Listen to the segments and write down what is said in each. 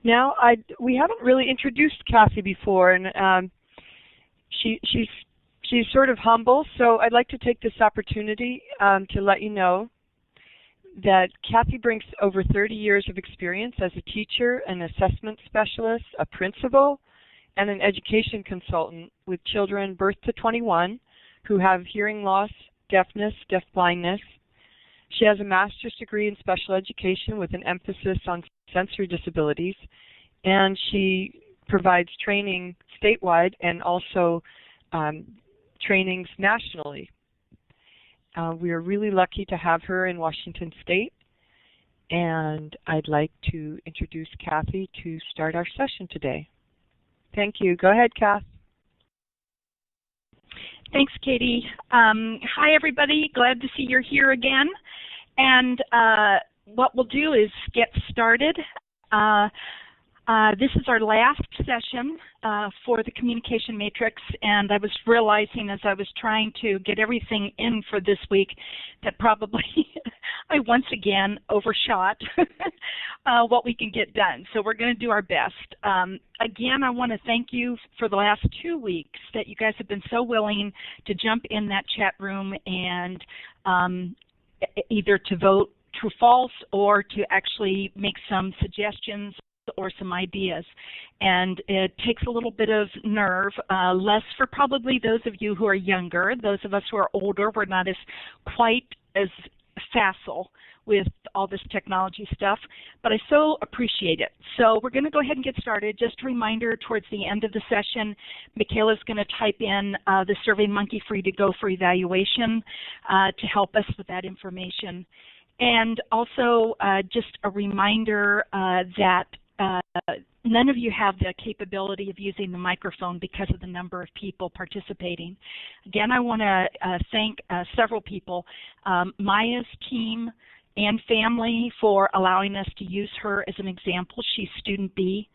Now, we haven't really introduced Kathee before, and she's sort of humble, so I'd like to take this opportunity to let you know that Kathee brings over 30 years of experience as a teacher, an assessment specialist, a principal, and an education consultant with children birth to 21 who have hearing loss, deafness, deafblindness. She has a master's degree in special education with an emphasis on sensory disabilities, and she provides training statewide and also trainings nationally. We are really lucky to have her in Washington State, and I'd like to introduce Kathee to start our session today. Thank you. Go ahead, Kath. Thanks, Katie. Hi, everybody. Glad to see you're here again. And what we'll do is get started. This is our last session for the communication matrix, and I was realizing as I was trying to get everything in for this week that probably I once again overshot what we can get done. So we're going to do our best. Again, I want to thank you for the last 2 weeks that you guys have been so willing to jump in that chat room and either to vote true false or to actually make some suggestions or some ideas. And it takes a little bit of nerve, less for probably those of you who are younger. Those of us who are older, we're not as quite as facile with all this technology stuff, but I so appreciate it. So we're going to go ahead and get started. Just a reminder, towards the end of the session, Michaela's going to type in the SurveyMonkey Free to Go for evaluation to help us with that information. And also just a reminder that none of you have the capability of using the microphone because of the number of people participating. Again, I want to thank several people, Maya's team and family, for allowing us to use her as an example. She's student B.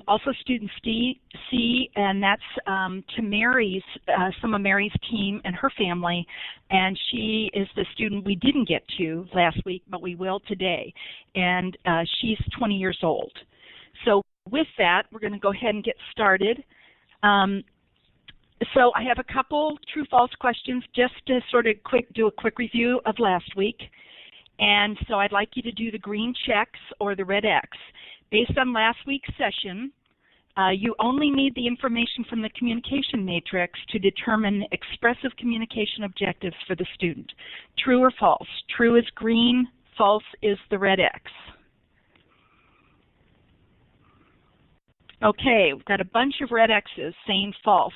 Also student C, and that's to Mary's, some of Mary's team and her family, and she is the student we didn't get to last week, but we will today, and she's 20 years old. So with that, we're going to go ahead and get started. So I have a couple true-false questions just to sort of do a quick review of last week. And so I'd like you to do the green checks or the red X. Based on last week's session, you only need the information from the communication matrix to determine expressive communication objectives for the student. True or false? True is green, false is the red X. Okay, we've got a bunch of red X's saying false.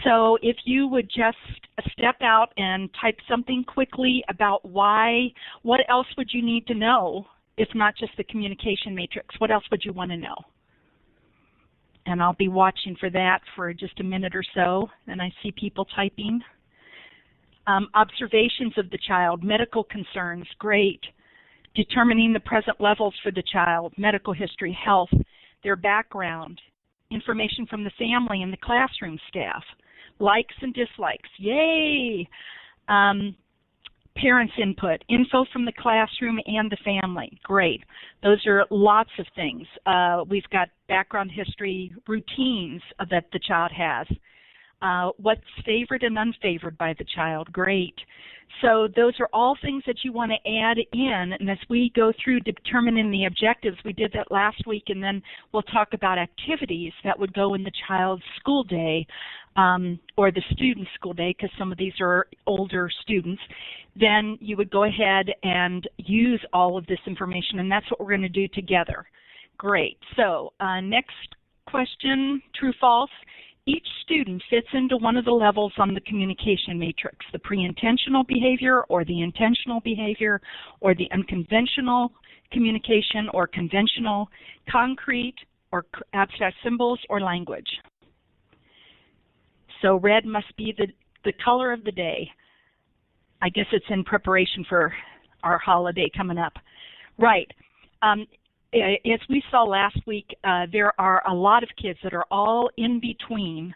So if you would just step out and type something quickly about why, what else would you need to know if not just the communication matrix? What else would you want to know? And I'll be watching for that for just a minute or so, and I see people typing. Observations of the child, medical concerns, great. Determining the present levels for the child, medical history, health, their background, information from the family and the classroom staff, likes and dislikes, yay! Parents' input, info from the classroom and the family, great. Those are lots of things. We've got background history, routines that the child has. What's favored and unfavored by the child, great. So those are all things that you want to add in, and as we go through determining the objectives, we did that last week, and then we'll talk about activities that would go in the child's school day or the student's school day, because some of these are older students. Then you would go ahead and use all of this information, and that's what we're going to do together. Great. So next question, true, false. Each student fits into one of the levels on the communication matrix, the pre-intentional behavior or the intentional behavior or the unconventional communication or conventional, concrete or abstract symbols or language. So red must be the color of the day. I guess it's in preparation for our holiday coming up. Right. As we saw last week, there are a lot of kids that are all in between,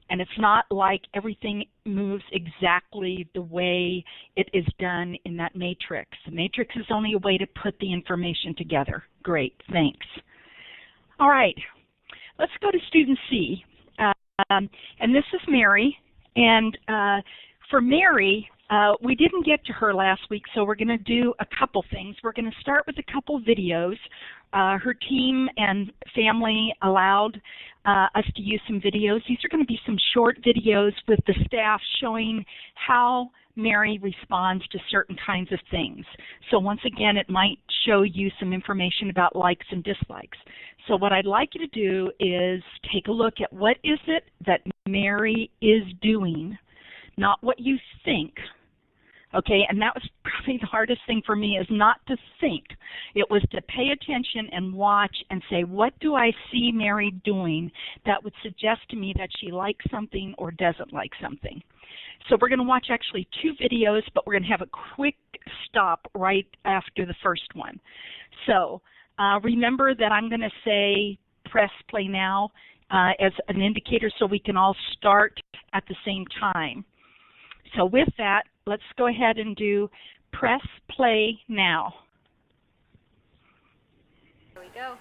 and it's not like everything moves exactly the way it is done in that matrix. The matrix is only a way to put the information together. Great, thanks. All right, let's go to student C. And this is Mary. And for Mary, we didn't get to her last week, so we're going to do a couple things. We're going to start with a couple videos. Her team and family allowed us to use some videos. These are going to be some short videos with the staff showing how Mary responds to certain kinds of things. So once again, it might show you some information about likes and dislikes. So what I'd like you to do is take a look at what is it that Mary is doing, not what you think. Okay, and that was probably the hardest thing for me, is not to think. It was to pay attention and watch and say, what do I see Mary doing that would suggest to me that she likes something or doesn't like something? So we're going to watch actually two videos, but we're going to have a quick stop right after the first one. So remember that I'm going to say press play now as an indicator so we can all start at the same time. So with that, let's go ahead and do press play now. Here we go.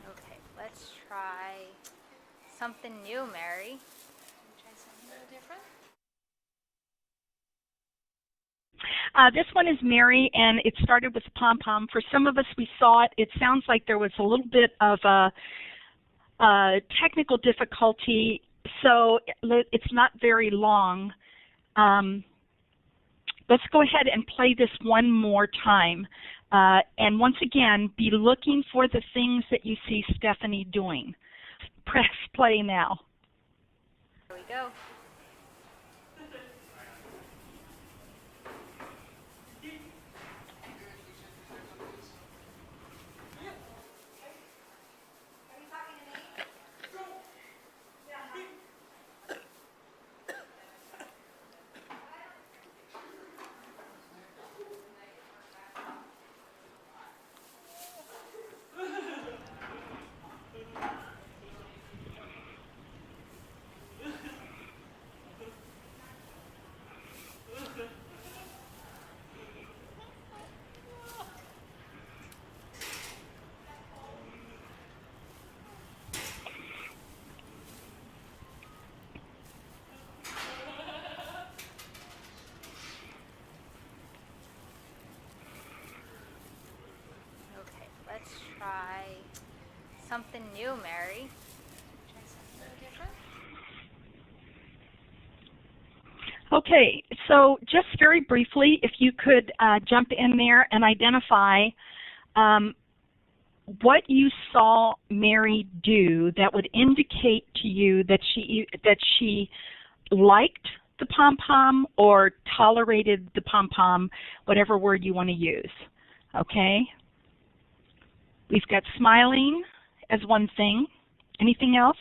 Okay, let's try something new, Mary. Try something a little different. This one is Mary, and it started with pom-pom. For some of us, we saw it. It sounds like there was a little bit of a technical difficulty, so it's not very long. Let's go ahead and play this one more time. And once again, be looking for the things that you see Stephanie doing. Press play now. Here we go. Let's try something new, Mary. Try something a little different. Okay, so just very briefly, if you could jump in there and identify what you saw Mary do that would indicate to you that she liked the pom-pom or tolerated the pom-pom, whatever word you want to use. Okay? We've got smiling as one thing. Anything else?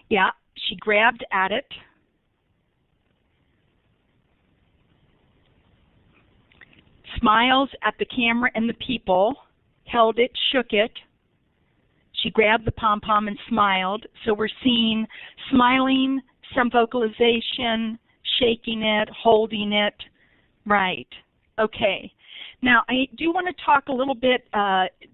Yeah, she grabbed at it. Smiles at the camera and the people, held it, shook it. She grabbed the pom-pom and smiled. So we're seeing smiling, some vocalization, shaking it, holding it. Right. Okay. Now, I do want to talk a little bit,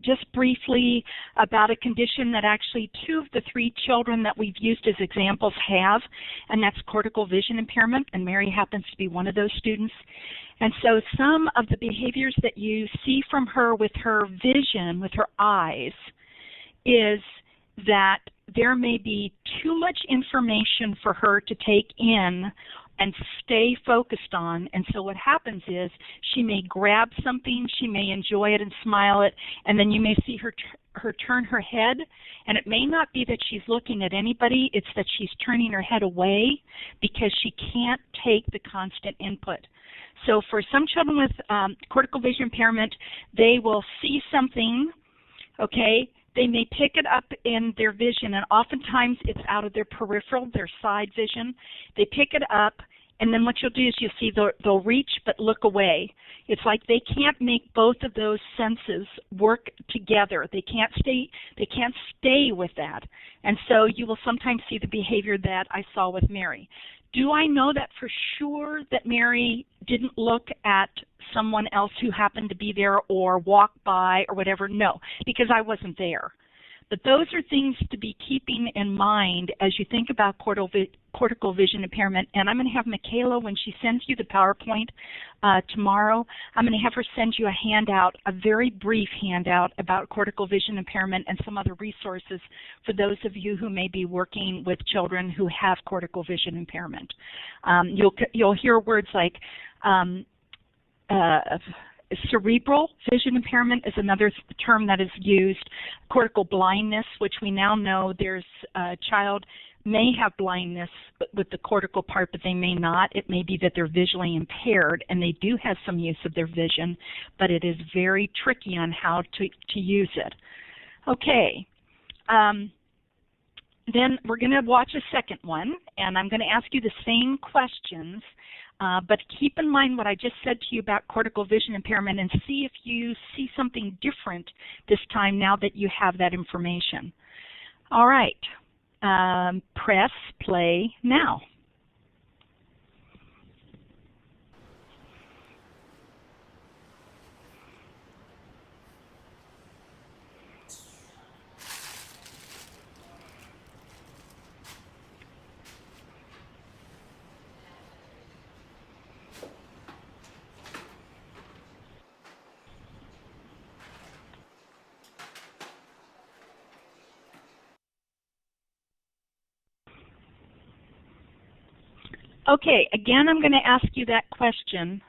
just briefly, about a condition that actually 2 of the 3 children that we've used as examples have, and that's cortical vision impairment, and Mary happens to be one of those students. And so some of the behaviors that you see from her with her vision, with her eyes, is that there may be too much information for her to take in and stay focused on. And so what happens is she may grab something, she may enjoy it and smile it, and then you may see her turn her head, and it may not be that she's looking at anybody, it's that she's turning her head away because she can't take the constant input. So for some children with cortical vision impairment, they will see something, okay, they may pick it up in their vision, and oftentimes it's out of their peripheral, their side vision. They pick it up, and then what you'll do is you'll see they'll reach but look away. It's like they can't make both of those senses work together. They can't stay with that. And so you will sometimes see the behavior that I saw with Mary. Do I know that for sure that Mary didn't look at someone else who happened to be there or walk by or whatever? No, because I wasn't there. But those are things to be keeping in mind as you think about cortical vision impairment. And I'm going to have Michaela, when she sends you the PowerPoint tomorrow, I'm going to have her send you a handout, a very brief handout about cortical vision impairment and some other resources for those of you who may be working with children who have cortical vision impairment. You'll hear words like cerebral vision impairment is another term that is used. Cortical blindness, which we now know there's a child may have blindness with the cortical part, but they may not. It may be that they're visually impaired, and they do have some use of their vision, but it is very tricky on how to use it. Okay. Then we're going to watch a second one, and I'm going to ask you the same questions. But keep in mind what I just said to you about cortical vision impairment and see if you see something different this time now that you have that information. All right. Press play now. Okay, again, I'm going to ask you that question.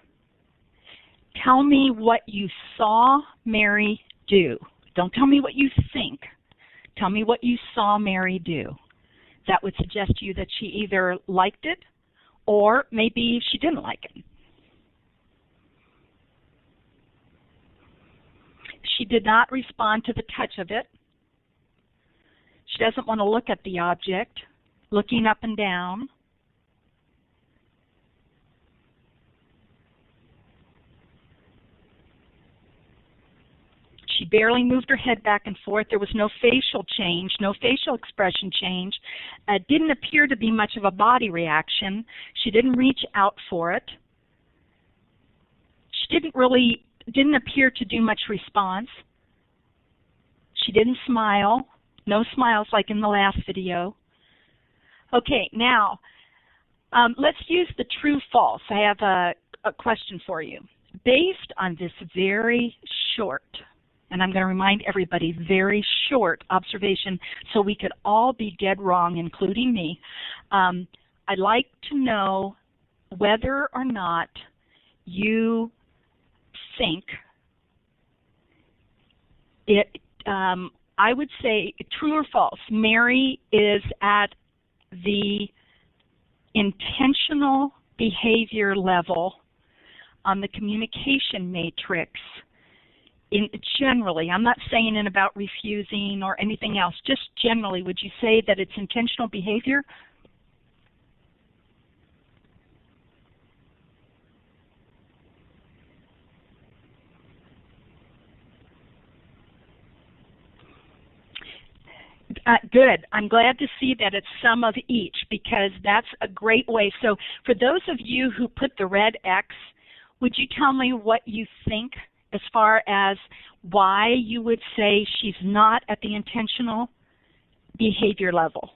Tell me what you saw Mary do. Don't tell me what you think. Tell me what you saw Mary do. That would suggest to you that she either liked it or maybe she didn't like it. She did not respond to the touch of it. She doesn't want to look at the object, looking up and down. She barely moved her head back and forth. There was no facial change, no facial expression change. Didn't appear to be much of a body reaction. She didn't reach out for it. She didn't appear to do much response. She didn't smile. No smiles like in the last video. Okay, now let's use the true-false. I have a question for you. Based on this very short, and I'm going to remind everybody, very short observation, so we could all be dead wrong, including me. I'd like to know whether or not you think it, I would say true or false, Mary is at the intentional behavior level on the communication matrix. Generally, I'm not saying in about refusing or anything else, just generally, would you say that it's intentional behavior? Good. I'm glad to see that it's some of each, because that's a great way. So for those of you who put the red X, would you tell me what you think as far as why you would say she's not at the intentional behavior level?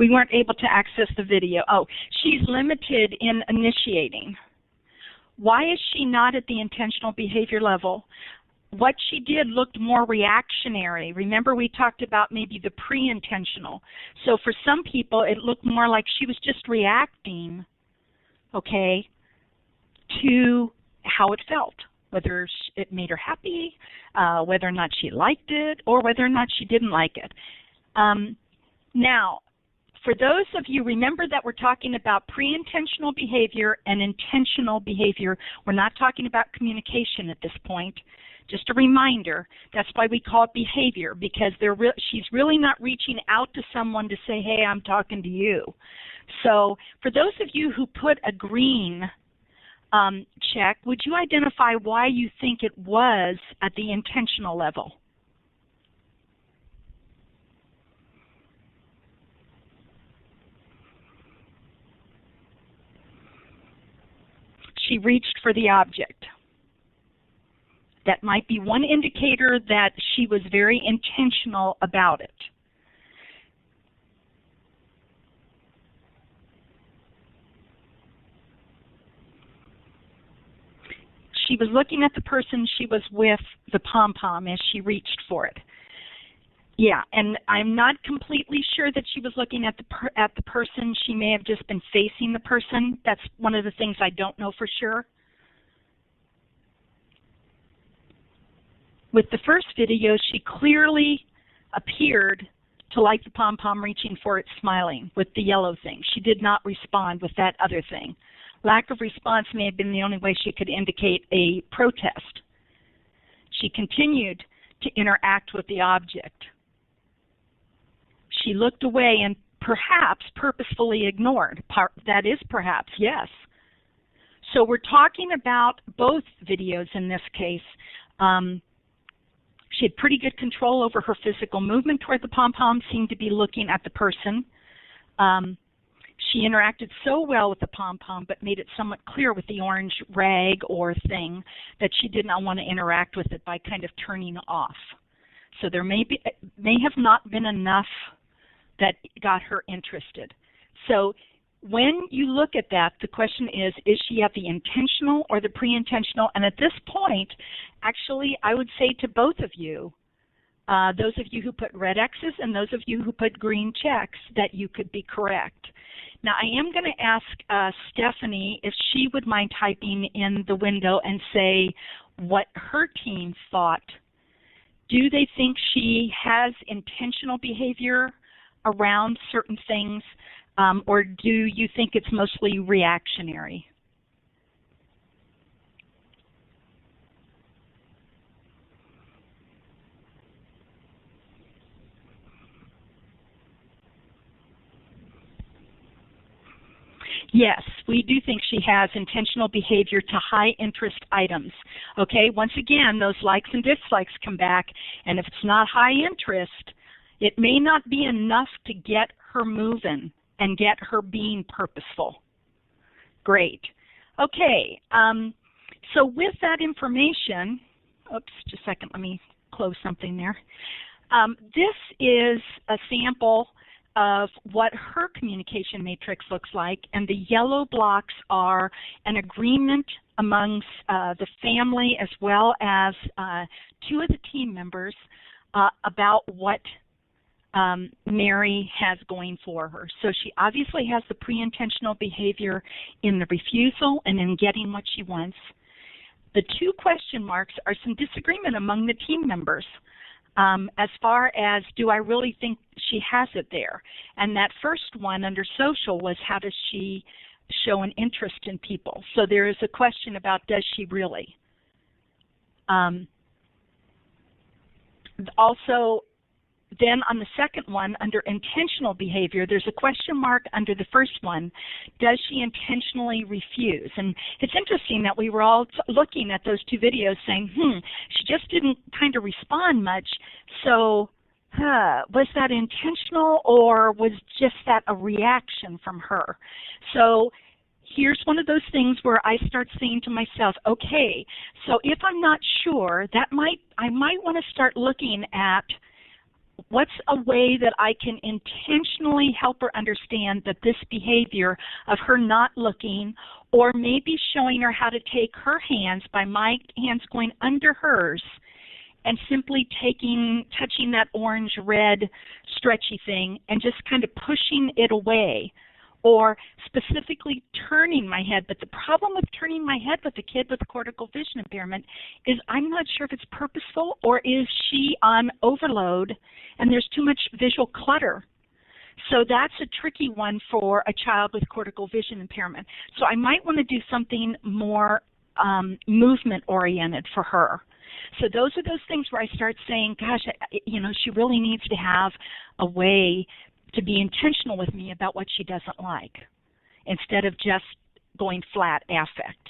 We weren't able to access the video. Oh, she's limited in initiating. Why is she not at the intentional behavior level? What she did looked more reactionary. Remember, we talked about maybe the pre-intentional. So for some people, it looked more like she was just reacting, okay, to how it felt, whether it made her happy, whether or not she liked it, or whether or not she didn't like it. Now, for those of you, remember that we're talking about pre-intentional behavior and intentional behavior. We're not talking about communication at this point. Just a reminder, that's why we call it behavior, because she's really not reaching out to someone to say, hey, I'm talking to you. So for those of you who put a green check, would you identify why you think it was at the intentional level? She reached for the object. That might be one indicator that she was very intentional about it. She was looking at the person she was with, the pom-pom, as she reached for it. Yeah, and I'm not completely sure that she was looking at the person. She may have just been facing the person. That's one of the things I don't know for sure. With the first video, she clearly appeared to like the pom-pom reaching for it, smiling with the yellow thing. She did not respond with that other thing. Lack of response may have been the only way she could indicate a protest. She continued to interact with the object. She looked away and perhaps purposefully ignored. That is perhaps, yes. So we're talking about both videos in this case. She had pretty good control over her physical movement toward the pom-pom, seemed to be looking at the person. She interacted so well with the pom-pom, but made it somewhat clear with the orange rag or thing that she did not want to interact with it by kind of turning off. So there may have not been enough that got her interested. So when you look at that, the question is she at the intentional or the pre-intentional? And at this point, actually, I would say to both of you, those of you who put red X's and those of you who put green checks, that you could be correct. Now, I am going to ask Stephanie if she would mind typing in the window and say what her team thought. Do they think she has intentional behavior around certain things, or do you think it's mostly reactionary? Yes, we do think she has intentional behavior to high interest items. Okay, once again, those likes and dislikes come back, and if it's not high interest, it may not be enough to get her moving and get her being purposeful. Great. Okay, so with that information, oops, just a second, let me close something there. This is a sample of what her communication matrix looks like, and the yellow blocks are an agreement amongst the family as well as two of the team members about what Mary has going for her. So she obviously has the pre-intentional behavior in the refusal and in getting what she wants. The two question marks are some disagreement among the team members as far as, do I really think she has it there? And that first one under social was, how does she show an interest in people? So there is a question about, does she really? Also, then on the second one, under intentional behavior, there's a question mark under the first one. Does she intentionally refuse? And it's interesting that we were all looking at those two videos saying, she just didn't kind of respond much. So was that intentional, or was just that a reaction from her? So here's one of those things where I start saying to myself, okay, so if I'm not sure, I might want to start looking at What's a way that I can intentionally help her understand that this behavior of her not looking, or maybe showing her how to take her hands by my hands going under hers and simply touching that orange, red, stretchy thing and just kind of pushing it away, or specifically turning my head. But the problem with turning my head with a kid with cortical vision impairment is I'm not sure if it's purposeful or is she on overload and there's too much visual clutter. So that's a tricky one for a child with cortical vision impairment. So I might want to do something more movement oriented for her. So those are those things where I start saying, gosh, she really needs to have a way to be intentional with me about what she doesn't like, instead of just going flat affect.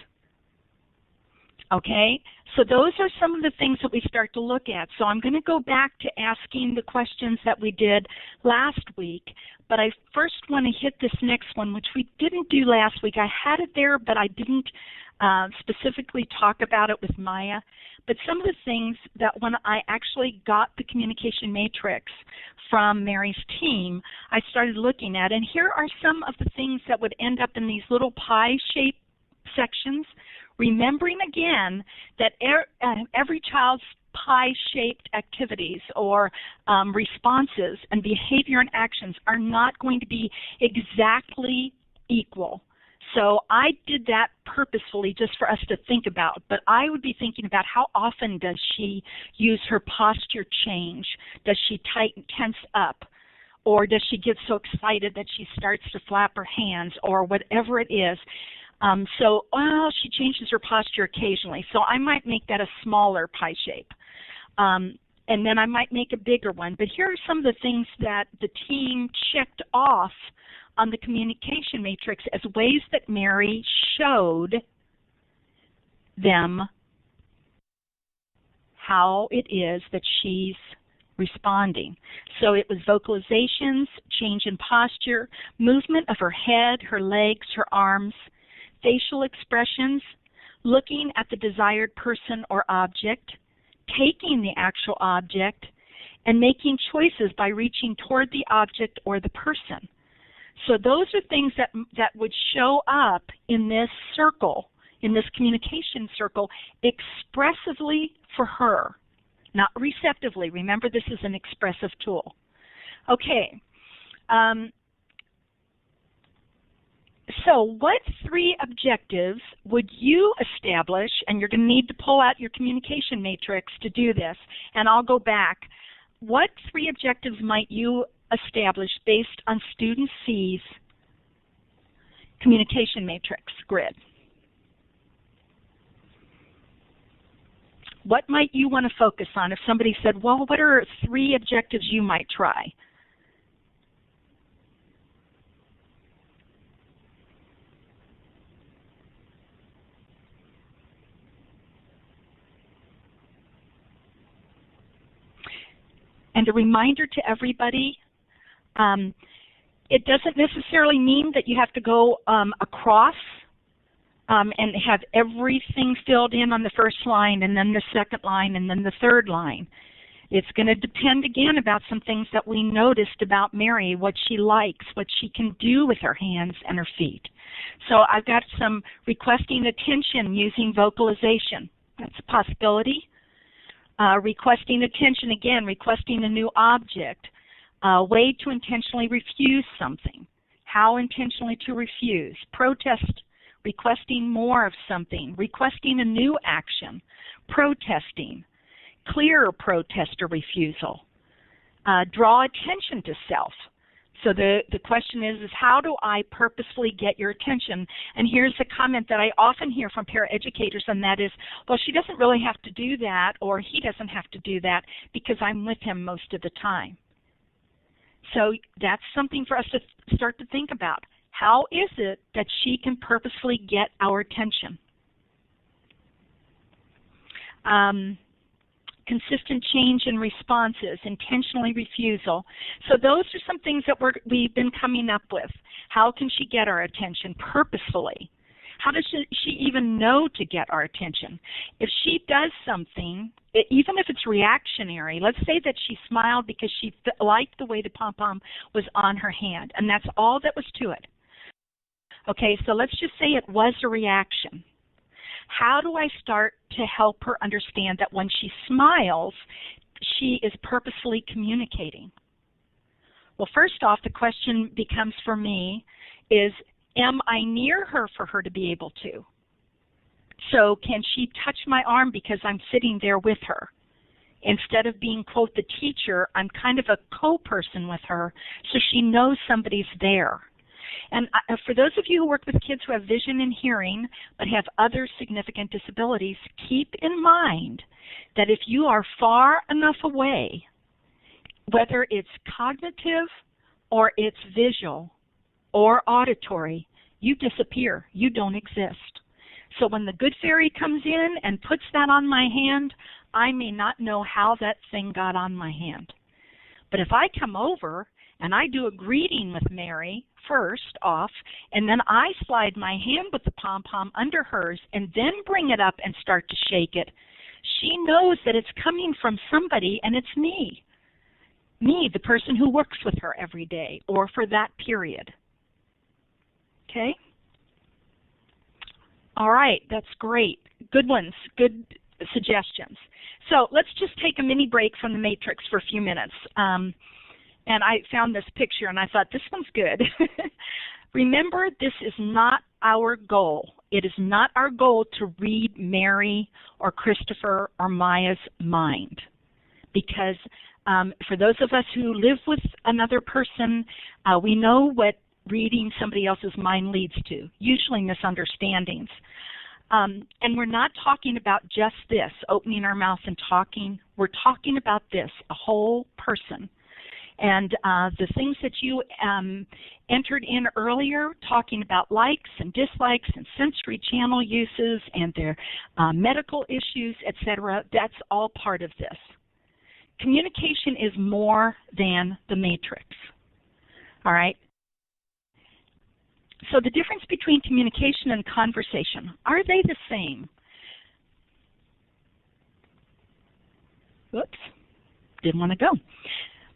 Okay, so those are some of the things that we start to look at. So I'm going to go back to asking the questions that we did last week, but I first want to hit this next one, which we didn't do last week. I had it there, but I didn't specifically talk about it with Maya. But some of the things that when I actually got the communication matrix from Mary's team, I started looking at, and here are some of the things that would end up in these little pie-shaped sections, remembering again that every child's pie-shaped activities or responses and behavior and actions are not going to be exactly equal. So I did that purposefully just for us to think about, but I would be thinking about how often does she use her posture change? Does she tense up? Or does she get so excited that she starts to flap her hands, or whatever it is? She changes her posture occasionally, so I might make that a smaller pie shape. And then I might make a bigger one. But here are some of the things that the team checked off on the communication matrix as ways that Mary showed them how it is that she's responding. So it was vocalizations, change in posture, movement of her head, her legs, her arms, facial expressions, looking at the desired person or object, taking the actual object, and making choices by reaching toward the object or the person. So those are things that would show up in this circle, in this communication circle, expressively for her, not receptively. Remember, this is an expressive tool. Okay. So what 3 objectives would you establish, and you're going to need to pull out your communication matrix to do this, and I'll go back. What 3 objectives might you establish based on student C's communication matrix grid? What might you want to focus on if somebody said, well, what are 3 objectives you might try? And a reminder to everybody, it doesn't necessarily mean that you have to go across and have everything filled in on the first line and then the second line and then the third line. It's going to depend again about some things that we noticed about Mary, what she likes, what she can do with her hands and her feet. So I've got some requesting attention using vocalization. That's a possibility. Requesting attention, again, requesting a new object, a way to intentionally refuse something, how intentionally to refuse, protest, requesting more of something, requesting a new action, protesting, clear protest or refusal, draw attention to self. So the question is how do I purposefully get your attention? And here's a comment that I often hear from paraeducators, and that is, well, she doesn't really have to do that, or he doesn't have to do that because I'm with him most of the time. So that's something for us to start to think about. How is it that she can purposefully get our attention? Consistent change in responses, intentionally refusal. So those are some things that we've been coming up with. How can she get our attention purposefully? How does she even know to get our attention? If she does something, even if it's reactionary, let's say that she smiled because she liked the way the pom-pom was on her hand, and that's all that was to it. Okay, so let's just say it was a reaction. How do I start to help her understand that when she smiles, she is purposefully communicating? Well, first off, the question becomes for me is, am I near her for her to be able to? So can she touch my arm because I'm sitting there with her? Instead of being, quote, the teacher, I'm kind of a co-person with her so she knows somebody's there. And for those of you who work with kids who have vision and hearing but have other significant disabilities, keep in mind that if you are far enough away, whether it's cognitive or it's visual or auditory, you disappear. You don't exist. So when the good fairy comes in and puts that on my hand, I may not know how that thing got on my hand. But if I come over and I do a greeting with Mary first off, and then I slide my hand with the pom-pom under hers and then bring it up and start to shake it, she knows that it's coming from somebody, and it's me. Me, the person who works with her every day or for that period. Okay? All right, that's great. Good ones, good suggestions. So let's just take a mini break from the matrix for a few minutes. And I found this picture and I thought, this one's good. Remember, this is not our goal. It is not our goal to read Mary or Christopher or Maya's mind. Because for those of us who live with another person, we know what reading somebody else's mind leads to, usually misunderstandings. And we're not talking about just this, opening our mouth and talking. We're talking about this, a whole person. And the things that you entered in earlier, talking about likes and dislikes and sensory channel uses and their medical issues, etc., that's all part of this. Communication is more than the matrix. All right? So the difference between communication and conversation, are they the same? Whoops, didn't want to go.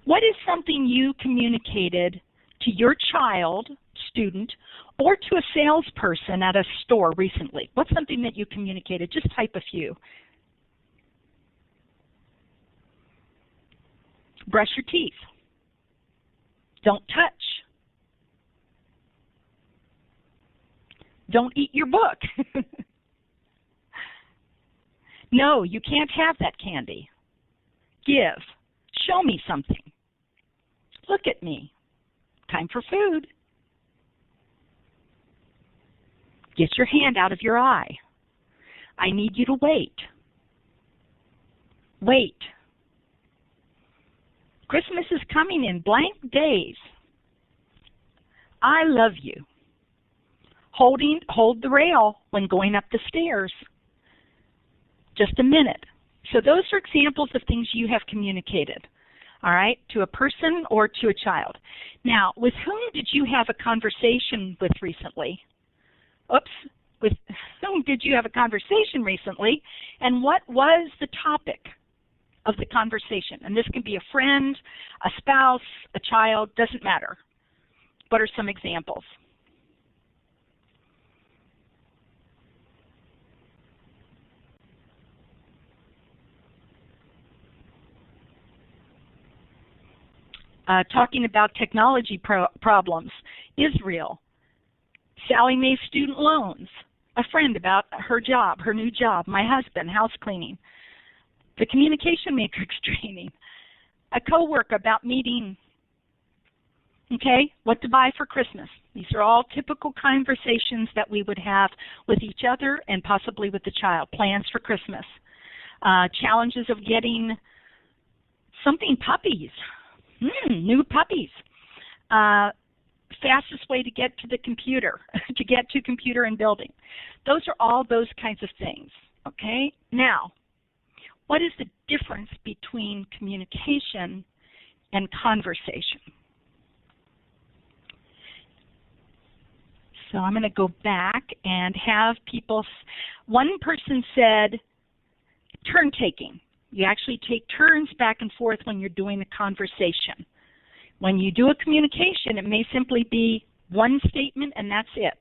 What is something you communicated to your child, student, or to a salesperson at a store recently? What's something that you communicated? Just type a few. Brush your teeth. Don't touch. Don't eat your book. No, you can't have that candy. Give. Show me something. Look at me. Time for food. Get your hand out of your eye. I need you to wait. Wait. Christmas is coming in blank days. I love you. Hold the rail when going up the stairs. Just a minute. So those are examples of things you have communicated, all right, to a person or to a child. Now, with whom did you have a conversation with recently? Oops. With whom did you have a conversation recently, and what was the topic of the conversation? And this can be a friend, a spouse, a child, doesn't matter. What are some examples? Talking about technology problems, Israel, Sally Mae's student loans, a friend about her job, her new job, my husband, house cleaning, the communication matrix training, a coworker about meeting, okay, what to buy for Christmas. These are all typical conversations that we would have with each other and possibly with the child. Plans for Christmas, challenges of getting something, puppies. New puppies. Fastest way to get to the computer, to get to computer and building. Those are all those kinds of things, okay? Now, what is the difference between communication and conversation? So I'm going to go back and have people, one person said turn taking. You actually take turns back and forth when you're doing a conversation. When you do a communication, it may simply be one statement and that's it.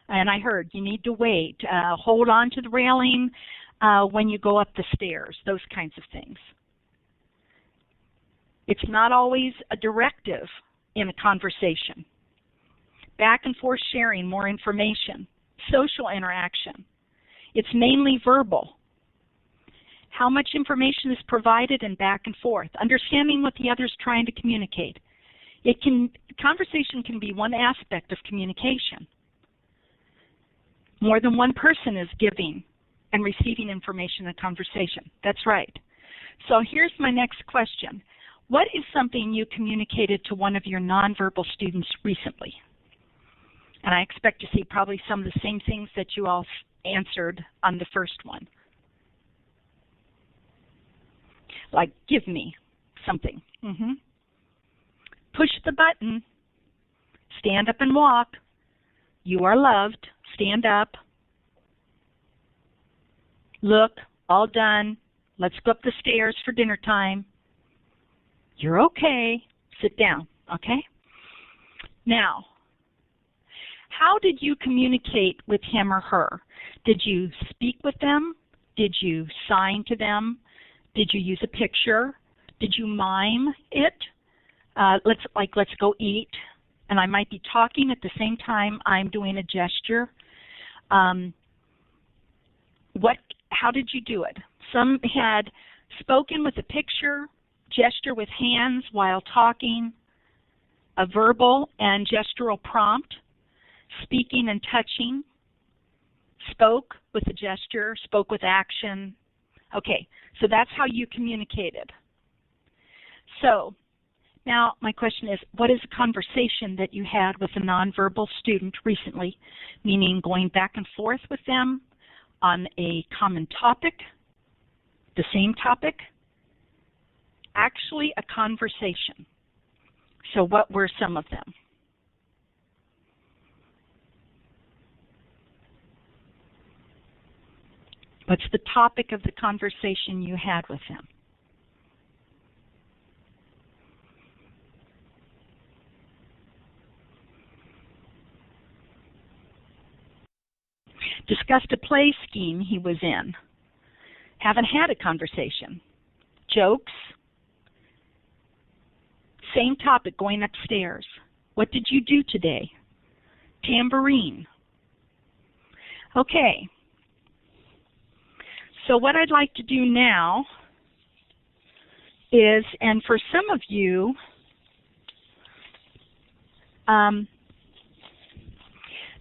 And I heard you need to wait, hold on to the railing when you go up the stairs, those kinds of things. It's not always a directive in a conversation. Back and forth sharing, more information, social interaction. It's mainly verbal. How much information is provided and back and forth. Understanding what the other's trying to communicate. Conversation can be one aspect of communication. More than one person is giving and receiving information in a conversation. That's right. So here's my next question. What is something you communicated to one of your nonverbal students recently? And I expect to see probably some of the same things that you all answered on the first one. Like, give me something. Push the button. Stand up and walk. You are loved. Stand up. Look, all done. Let's go up the stairs for dinner time. You're okay. Sit down, okay? Now, how did you communicate with him or her? Did you speak with them? Did you sign to them? Did you use a picture? Did you mime it? Let's go eat. And I might be talking at the same time I'm doing a gesture. How did you do it? Some had spoken with a picture, gesture with hands while talking, a verbal and gestural prompt, speaking and touching, spoke with a gesture, spoke with action. Okay, so that's how you communicated. So now my question is, what is a conversation that you had with a nonverbal student recently, meaning going back and forth with them on a common topic, the same topic? Actually a conversation. So what were some of them? What's the topic of the conversation you had with them? Discussed a play scheme he was in. Haven't had a conversation. Jokes. Same topic, going upstairs. What did you do today? Tambourine. Okay. So what I'd like to do now is, and for some of you,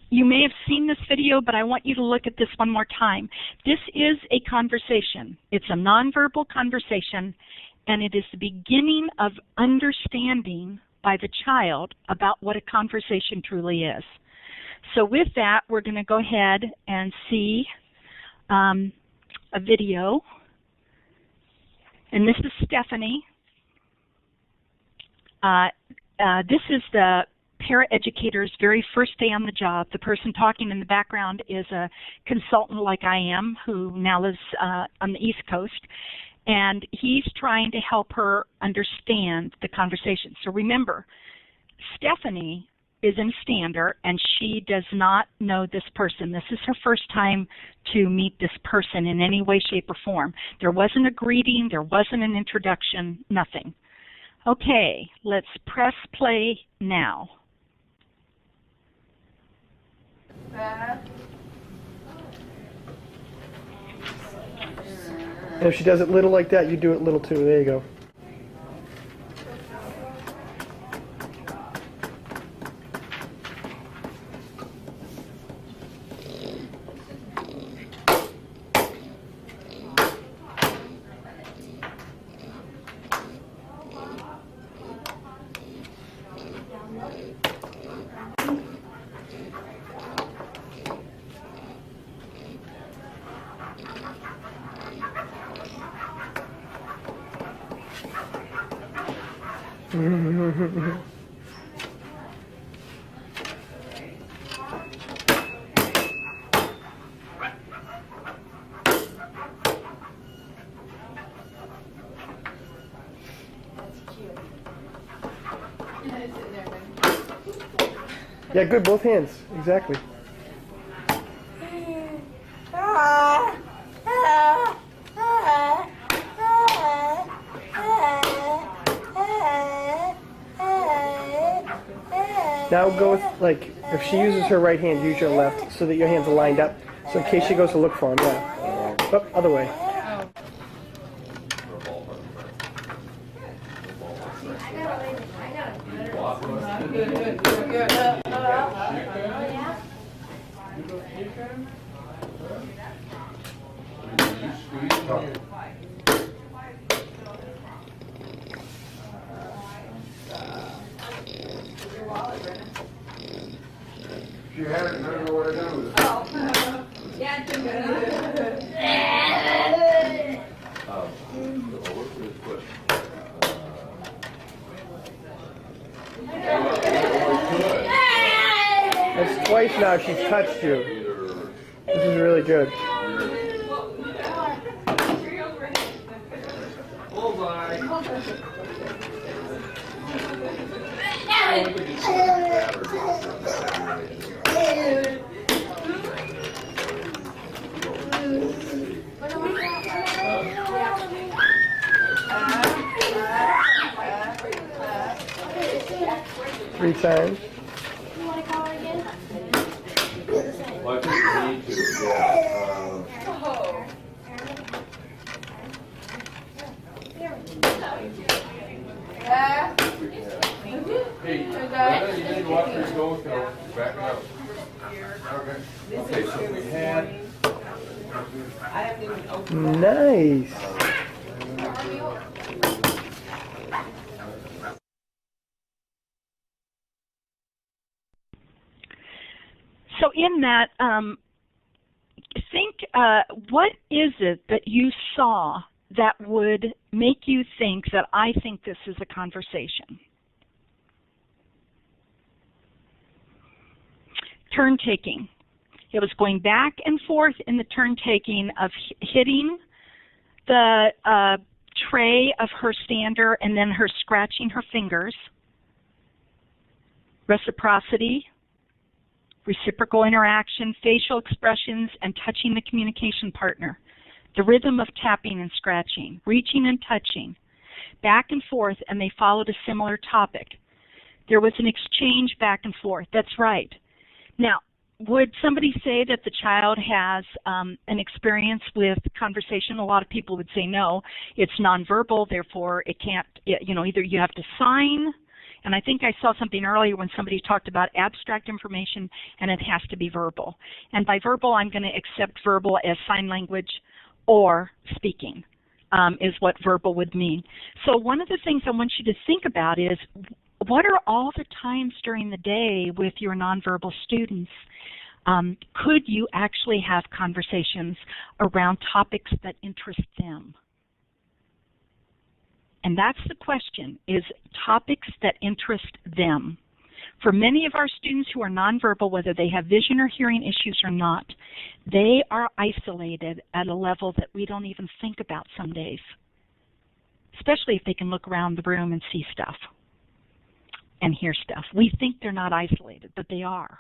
you may have seen this video, but I want you to look at this one more time. This is a conversation. It's a nonverbal conversation, and it is the beginning of understanding by the child about what a conversation truly is. So with that, we're going to go ahead and see a video. And this is Stephanie. This is the paraeducator's very first day on the job. The person talking in the background is a consultant like I am, who now lives on the East Coast, and he's trying to help her understand the conversation. So remember, Stephanie is in Stander, and she does not know this person. This is her first time to meet this person in any way, shape, or form. There wasn't a greeting, there wasn't an introduction, nothing. Okay, let's press play now. And if she does it little like that, you do it little too. There you go. Yeah, good, both hands. Exactly. Now go with, like, if she uses her right hand, use your left so that your hands are lined up. So in case she goes to look for him, yeah. Oh, other way. She had it and I don't know what I done with it. Oh. Yeah, it's That's twice now she's touched you. This is really good. Bullseye. 3 times. You want to call her again? Well, I think we need to, yeah. Hey, Brenda, you need to watch where you go, so back up. Okay. Okay, so we had. Nice. So in that, think, what is it that you saw that would make you think that I think this is a conversation? Turn taking. It was going back and forth in the turn taking of hitting the tray of her stander and then her scratching her fingers. Reciprocity, reciprocal interaction, facial expressions, and touching the communication partner. The rhythm of tapping and scratching, reaching and touching, back and forth, and they followed a similar topic. There was an exchange back and forth. That's right. Now, would somebody say that the child has an experience with conversation? A lot of people would say no. It's nonverbal, therefore it can't, either you have to sign, and I think I saw something earlier when somebody talked about abstract information and it has to be verbal. And by verbal, I'm going to accept verbal as sign language or speaking is what verbal would mean. So one of the things I want you to think about is, what are all the times during the day with your nonverbal students could you actually have conversations around topics that interest them? And that's the question, is topics that interest them. For many of our students who are nonverbal, whether they have vision or hearing issues or not, they are isolated at a level that we don't even think about some days, especially if they can look around the room and see stuff and hear stuff. We think they're not isolated, but they are.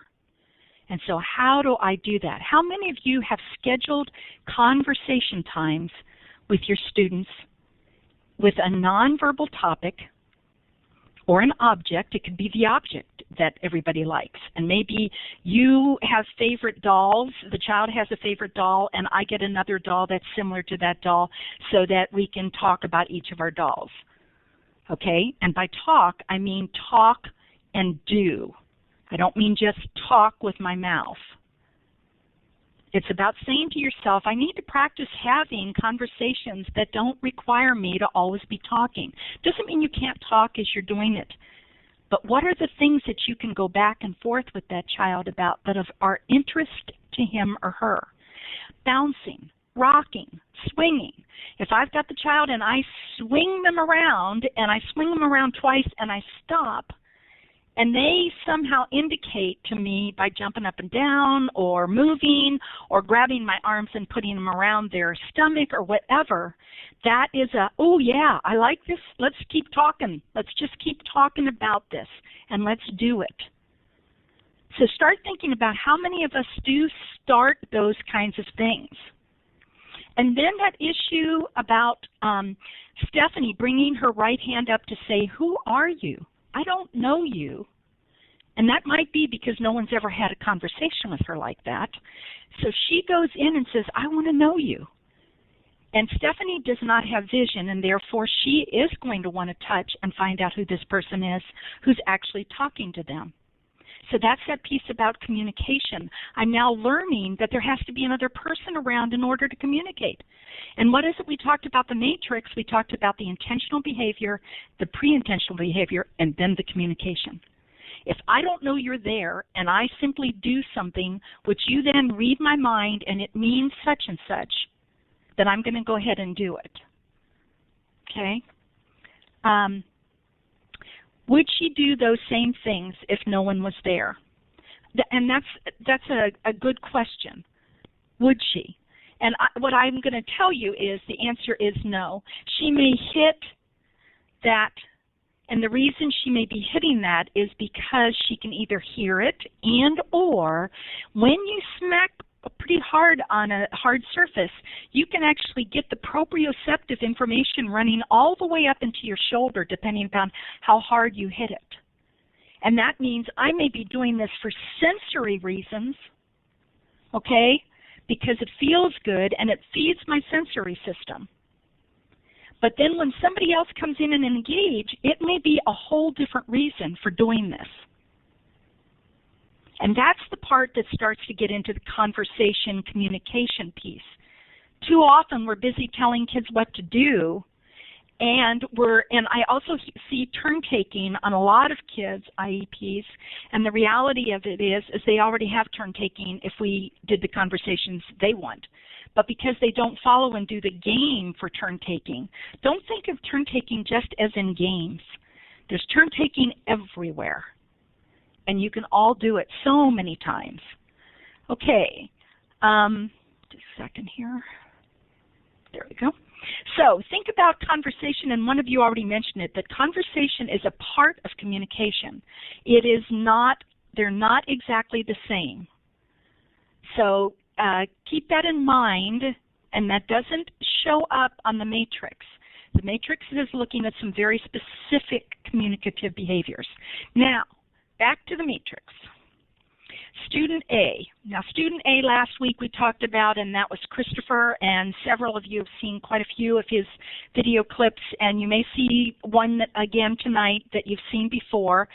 And so how do I do that? How many of you have scheduled conversation times with your students with a nonverbal topic or an object? It could be the object that everybody likes. And maybe you have favorite dolls, the child has a favorite doll, and I get another doll that's similar to that doll so that we can talk about each of our dolls. Okay? And by talk, I mean talk and do. I don't mean just talk with my mouth. It's about saying to yourself, I need to practice having conversations that don't require me to always be talking. Doesn't mean you can't talk as you're doing it. But what are the things that you can go back and forth with that child about that are interest to him or her? Bouncing, rocking, swinging. If I've got the child and I swing them around, and I swing them around twice and I stop, and they somehow indicate to me by jumping up and down or moving or grabbing my arms and putting them around their stomach or whatever, that is oh yeah, I like this, let's keep talking. Let's just keep talking about this and let's do it. So start thinking about how many of us do start those kinds of things. And then that issue about Stephanie bringing her right hand up to say, who are you? I don't know you. And that might be because no one's ever had a conversation with her like that. So she goes in and says, I want to know you. And Stephanie does not have vision, and therefore she is going to want to touch and find out who this person is who's actually talking to them. So that's that piece about communication. I'm now learning that there has to be another person around in order to communicate. And what is it we talked about the matrix? We talked about the intentional behavior, the pre-intentional behavior, and then the communication. If I don't know you're there and I simply do something which you then read my mind and it means such and such, then I'm going to go ahead and do it. Okay? Would she do those same things if no one was there? And that's a good question. Would she? And what I'm going to tell you is the answer is no. She may hit that, and the reason she may be hitting that is because she can either hear it and or when you smack pretty hard on a hard surface, you can actually get the proprioceptive information running all the way up into your shoulder depending upon how hard you hit it. And that means I may be doing this for sensory reasons, okay, because it feels good and it feeds my sensory system. But then when somebody else comes in and engage, it may be a whole different reason for doing this. And that's the part that starts to get into the conversation communication piece. Too often we're busy telling kids what to do, and I also see turn taking on a lot of kids' IEPs, and the reality of it is they already have turn taking if we did the conversations they want. But because they don't follow and do the game for turn taking, don't think of turn taking just as in games. There's turn taking everywhere. And you can all do it so many times. Okay, just a second here. There we go. So think about conversation, and one of you already mentioned it, that conversation is a part of communication. It is not, they're not exactly the same. So keep that in mind, and that doesn't show up on the matrix. The matrix is looking at some very specific communicative behaviors. Now, back to the matrix. Student A. Now, student A last week we talked about, and that was Christopher, and several of you have seen quite a few of his video clips, and you may see one again tonight that you've seen before,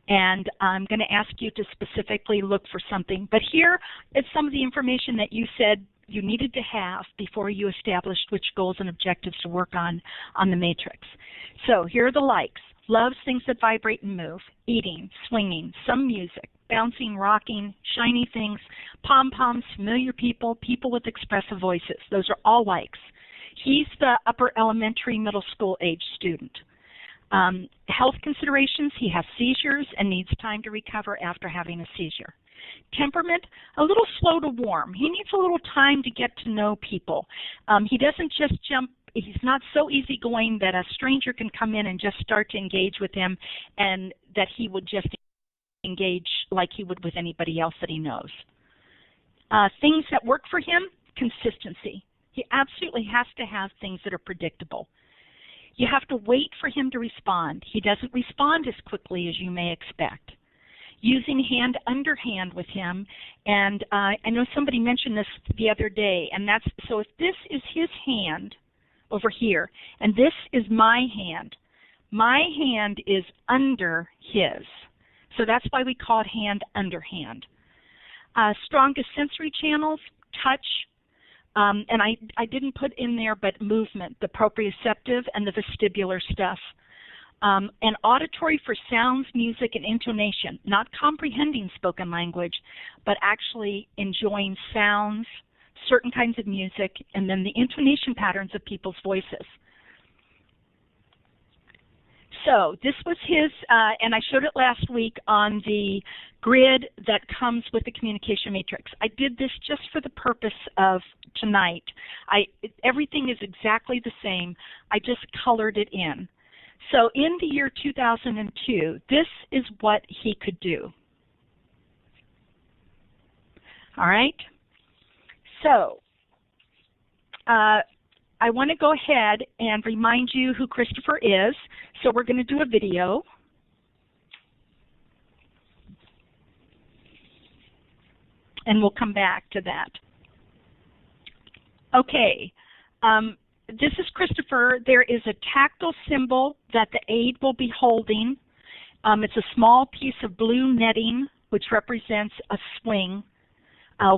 and I'm going to ask you to specifically look for something. But here is some of the information that you said you needed to have before you established which goals and objectives to work on the matrix. So here are the likes. Loves things that vibrate and move, eating, swinging, some music, bouncing, rocking, shiny things, pom-poms, familiar people, people with expressive voices. Those are all likes. He's the upper elementary, middle school age student. Health considerations, he has seizures and needs time to recover after having a seizure. Temperament, a little slow to warm. He needs a little time to get to know people. He doesn't just jump. He's not so easygoing that a stranger can come in and just start to engage with him and that he would just engage like he would with anybody else that he knows. Things that work for him, consistency. He absolutely has to have things that are predictable. You have to wait for him to respond. He doesn't respond as quickly as you may expect. Using hand under hand with him, and I know somebody mentioned this the other day, and that's, so if this is his hand over here, and this is my hand is under his. So that's why we call it hand under hand. Strongest sensory channels, touch, and I didn't put in there, but movement, the proprioceptive and the vestibular stuff. And auditory for sounds, music, and intonation, not comprehending spoken language, but actually enjoying sounds, certain kinds of music, and then the intonation patterns of people's voices. So this was his, and I showed it last week on the grid that comes with the communication matrix. I did this just for the purpose of tonight. Everything is exactly the same. I just colored it in. So in the year 2002, this is what he could do. All right? So, I want to go ahead and remind you who Christopher is. So we're going to do a video. And we'll come back to that. Okay, this is Christopher. There is a tactile symbol that the aide will be holding. It's a small piece of blue netting which represents a swing,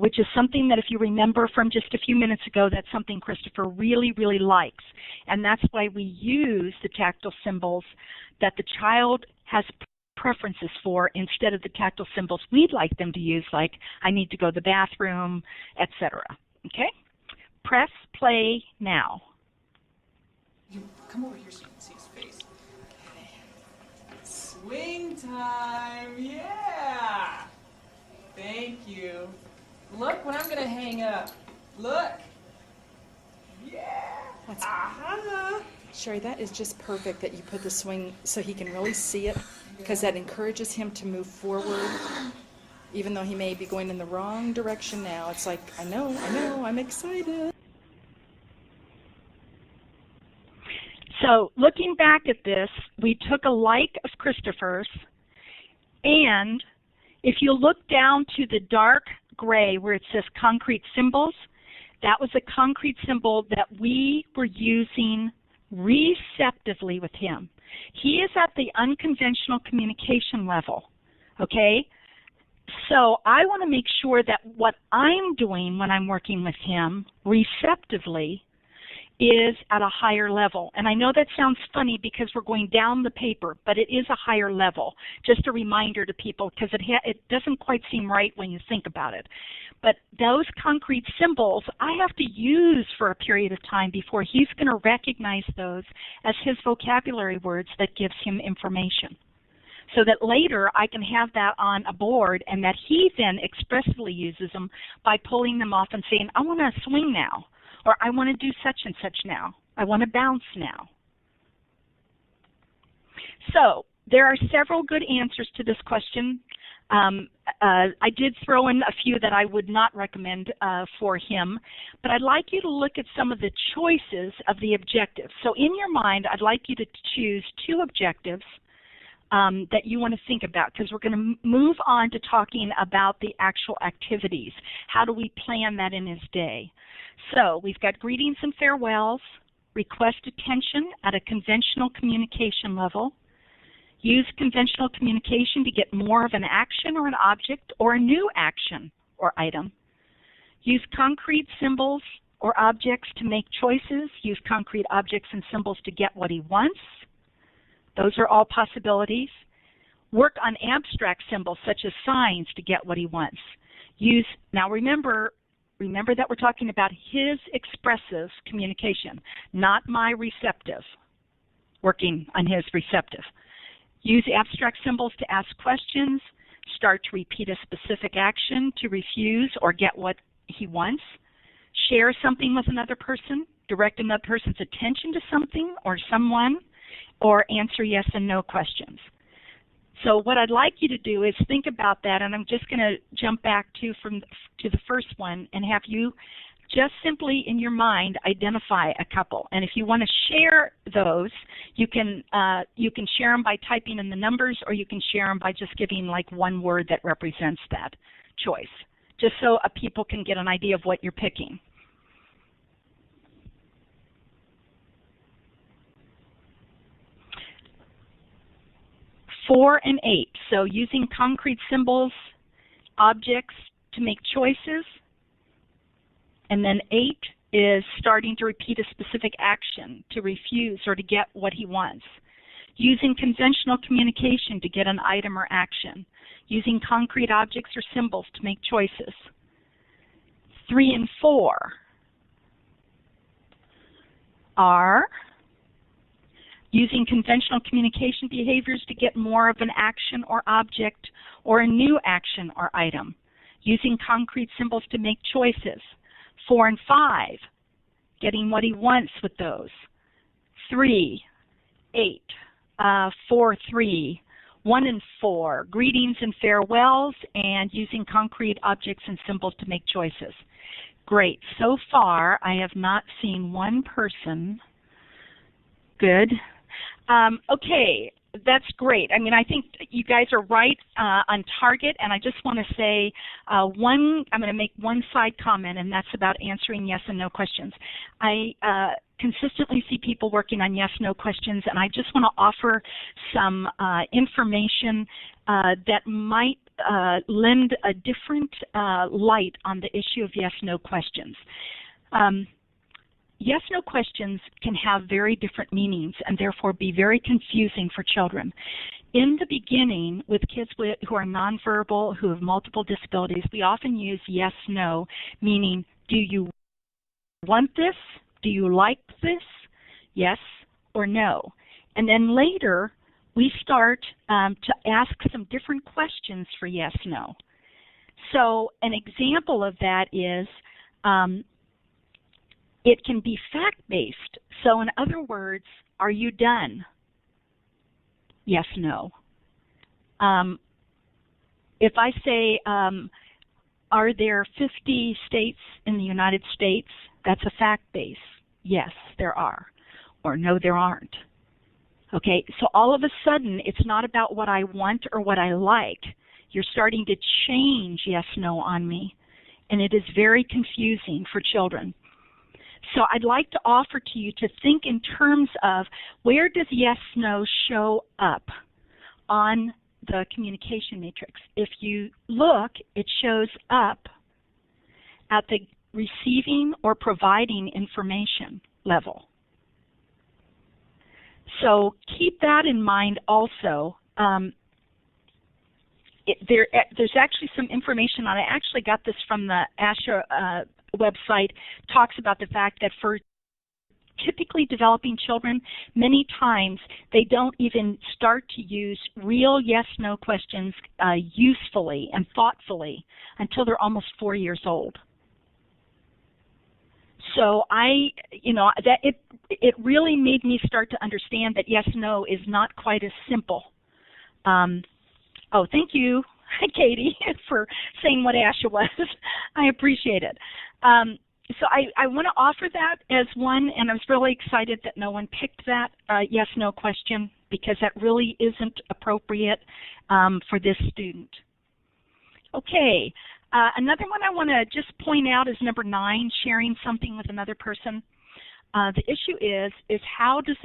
which is something that, if you remember from just a few minutes ago, that's something Christopher really, really likes. And that's why we use the tactile symbols that the child has preferences for instead of the tactile symbols we'd like them to use, like I need to go to the bathroom, etc. Okay? Press play now. You come over here so you can see his face. Okay. Swing time, yeah! Thank you. Look what I'm gonna hang up. Look. Yeah. That's Sherry, that is just perfect that you put the swing so he can really see it, because that encourages him to move forward, even though he may be going in the wrong direction now. It's like, I know, I'm excited. So looking back at this, we took a like of Christopher's, and if you look down to the dark gray where it says concrete symbols, that was a concrete symbol that we were using receptively with him. He is at the unconventional communication level, okay? So I want to make sure that what I'm doing when I'm working with him receptively is at a higher level. And I know that sounds funny because we're going down the paper, but it is a higher level. Just a reminder to people, because it doesn't quite seem right when you think about it. But those concrete symbols I have to use for a period of time before he's going to recognize those as his vocabulary words that gives him information. So that later I can have that on a board, and that he then expressively uses them by pulling them off and saying, I want to swing now, or I want to do such and such now. I want to bounce now. So there are several good answers to this question. I did throw in a few that I would not recommend for him, but I'd like you to look at some of the choices of the objectives. So in your mind, I'd like you to choose 2 objectives that you want to think about, because we're going to move on to talking about the actual activities. How do we plan that in his day? So we've got greetings and farewells, request attention at a conventional communication level, use conventional communication to get more of an action or an object or a new action or item, use concrete symbols or objects to make choices, use concrete objects and symbols to get what he wants. Those are all possibilities. Work on abstract symbols such as signs to get what he wants. Now remember that we're talking about his expressive communication, not my receptive, working on his receptive. Use abstract symbols to ask questions, start to repeat a specific action to refuse or get what he wants, share something with another person, direct another person's attention to something or someone, or answer yes and no questions. So what I'd like you to do is think about that, and I'm just going to jump back to the first one and have you just simply in your mind identify a couple. And if you want to share those, you can share them by typing in the numbers, or you can share them by just giving like one word that represents that choice, just so people can get an idea of what you're picking. Four and 8, so using concrete symbols, objects to make choices, and then 8 is starting to repeat a specific action to refuse or to get what he wants. Using conventional communication to get an item or action. Using concrete objects or symbols to make choices. 3 and 4 are using conventional communication behaviors to get more of an action or object or a new action or item. Using concrete symbols to make choices. 4 and 5, getting what he wants with those. 3, 8, 4, 3, 1 and 4, greetings and farewells, and using concrete objects and symbols to make choices. Great. So far, I have not seen one person. Good. Okay, that's great. I mean, I think you guys are right on target, and I just want to say I'm going to make one side comment, and that's about answering yes and no questions. I consistently see people working on yes-no questions, and I just want to offer some information that might lend a different light on the issue of yes-no questions. Yes-no questions can have very different meanings and therefore be very confusing for children. In the beginning, with kids who are nonverbal, who have multiple disabilities, we often use yes-no, meaning, do you want this? Do you like this? Yes or no. And then later, we start to ask some different questions for yes-no. So an example of that is it can be fact-based. So in other words, are you done? Yes, no. If I say, are there 50 states in the United States? That's a fact base. Yes, there are. Or no, there aren't. Okay, so all of a sudden, it's not about what I want or what I like. You're starting to change yes, no on me. And it is very confusing for children. So I'd like to offer to you to think in terms of where does yes, no show up on the communication matrix. If you look, it shows up at the receiving or providing information level. So keep that in mind also. There's actually some information on it. I actually got this from the ASHA website, talks about the fact that for typically developing children, many times they don't even start to use real yes-no questions usefully and thoughtfully until they're almost 4 years old. So it really made me start to understand that yes-no is not quite as simple. Oh, thank you, Katie, for saying what ASHA was. I appreciate it. So I want to offer that as one, and I was really excited that no one picked that yes-no question because that really isn't appropriate for this student. Okay, another one I want to just point out is number 9, sharing something with another person. The issue is how does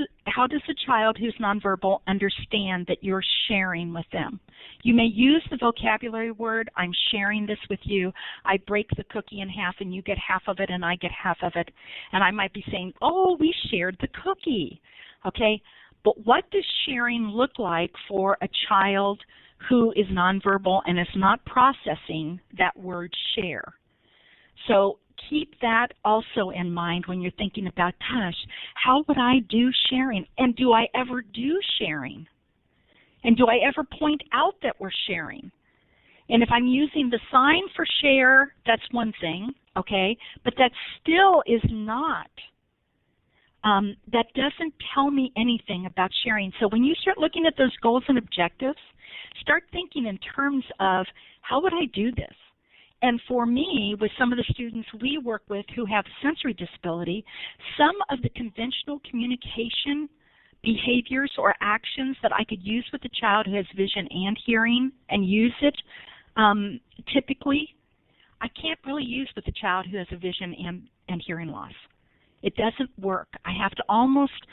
a child who's nonverbal understand that you're sharing with them? You may use the vocabulary word, I'm sharing this with you. I break the cookie in half and you get half of it and I get half of it. And I might be saying, oh, we shared the cookie. Okay, but what does sharing look like for a child who is nonverbal and is not processing that word share? So keep that also in mind when you're thinking about, gosh, how would I do sharing? And do I ever do sharing? And do I ever point out that we're sharing? And if I'm using the sign for share, that's one thing, okay? But that still is not. That doesn't tell me anything about sharing. So when you start looking at those goals and objectives, start thinking in terms of how would I do this? And for me, with some of the students we work with who have sensory disability, some of the conventional communication behaviors or actions that I could use with a child who has vision and hearing and use it, typically, I can't really use with a child who has a vision and hearing loss. It doesn't work. I have to almost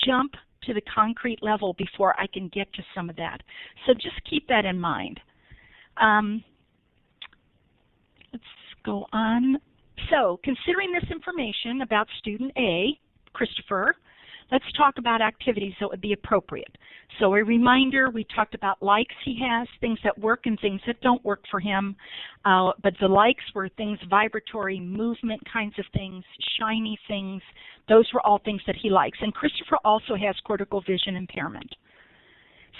jump to the concrete level before I can get to some of that. So just keep that in mind. Let's go on. So, considering this information about student A, Christopher, let's talk about activities that would be appropriate. So a reminder, we talked about likes he has, things that work and things that don't work for him. But the likes were things, vibratory, movement kinds of things, shiny things. Those were all things that he likes. And Christopher also has cortical vision impairment.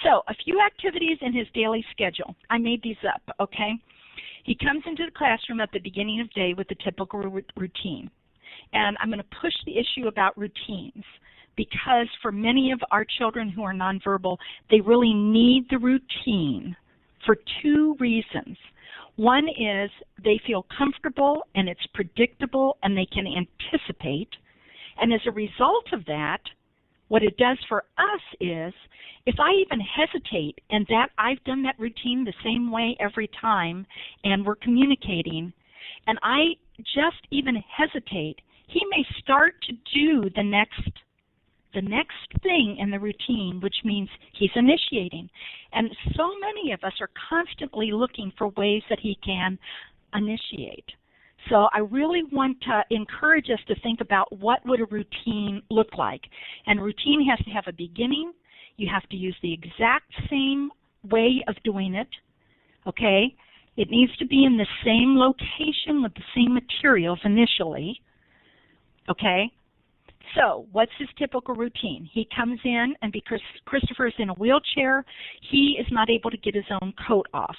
So a few activities in his daily schedule. I made these up, okay? He comes into the classroom at the beginning of the day with a typical routine. And I'm going to push the issue about routines. because for many of our children who are nonverbal, they really need the routine for two reasons. One is they feel comfortable and it's predictable and they can anticipate. And as a result of that, what it does for us is, if I even hesitate and that I've done that routine the same way every time and we're communicating, and I just even hesitate, he may start to do the next thing in the routine, which means he's initiating. And so many of us are constantly looking for ways that he can initiate. So I really want to encourage us to think about what would a routine look like. And routine has to have a beginning. You have to use the exact same way of doing it, okay? It needs to be in the same location with the same materials initially, okay? So what's his typical routine? He comes in, and because Christopher is in a wheelchair, he is not able to get his own coat off.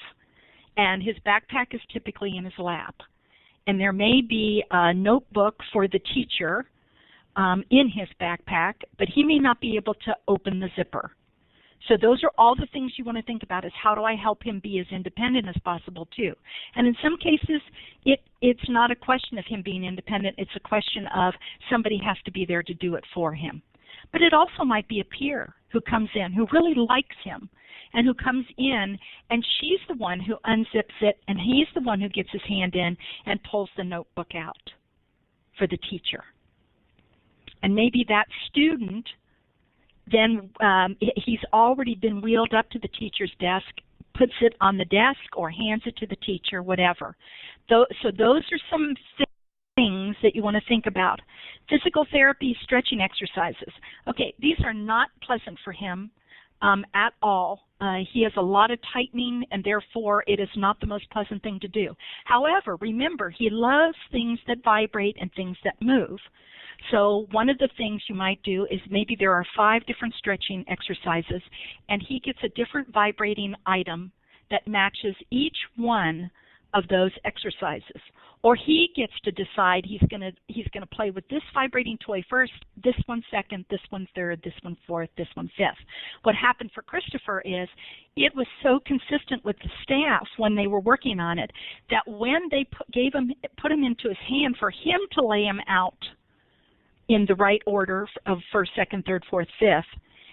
And his backpack is typically in his lap. And there may be a notebook for the teacher in his backpack, but he may not be able to open the zipper. So those are all the things you want to think about, is how do I help him be as independent as possible too. And in some cases, it's not a question of him being independent. It's a question of somebody has to be there to do it for him. But it also might be a peer who comes in, who really likes him, and who comes in, and she's the one who unzips it, and he's the one who gets his hand in and pulls the notebook out for the teacher. And maybe that student, then he's already been wheeled up to the teacher's desk, puts it on the desk or hands it to the teacher, whatever. So those are some things that you want to think about. Physical therapy, stretching exercises. Okay, these are not pleasant for him at all. He has a lot of tightening, and therefore it is not the most pleasant thing to do. However, remember, he loves things that vibrate and things that move. So one of the things you might do is maybe there are 5 different stretching exercises, and he gets a different vibrating item that matches each one of those exercises. Or he gets to decide he's gonna play with this vibrating toy first, this one second, this one third, this one fourth, this one fifth. What happened for Christopher is it was so consistent with the staff when they were working on it that when they put him into his hand for him to lay him out in the right order of first, second, third, fourth, fifth,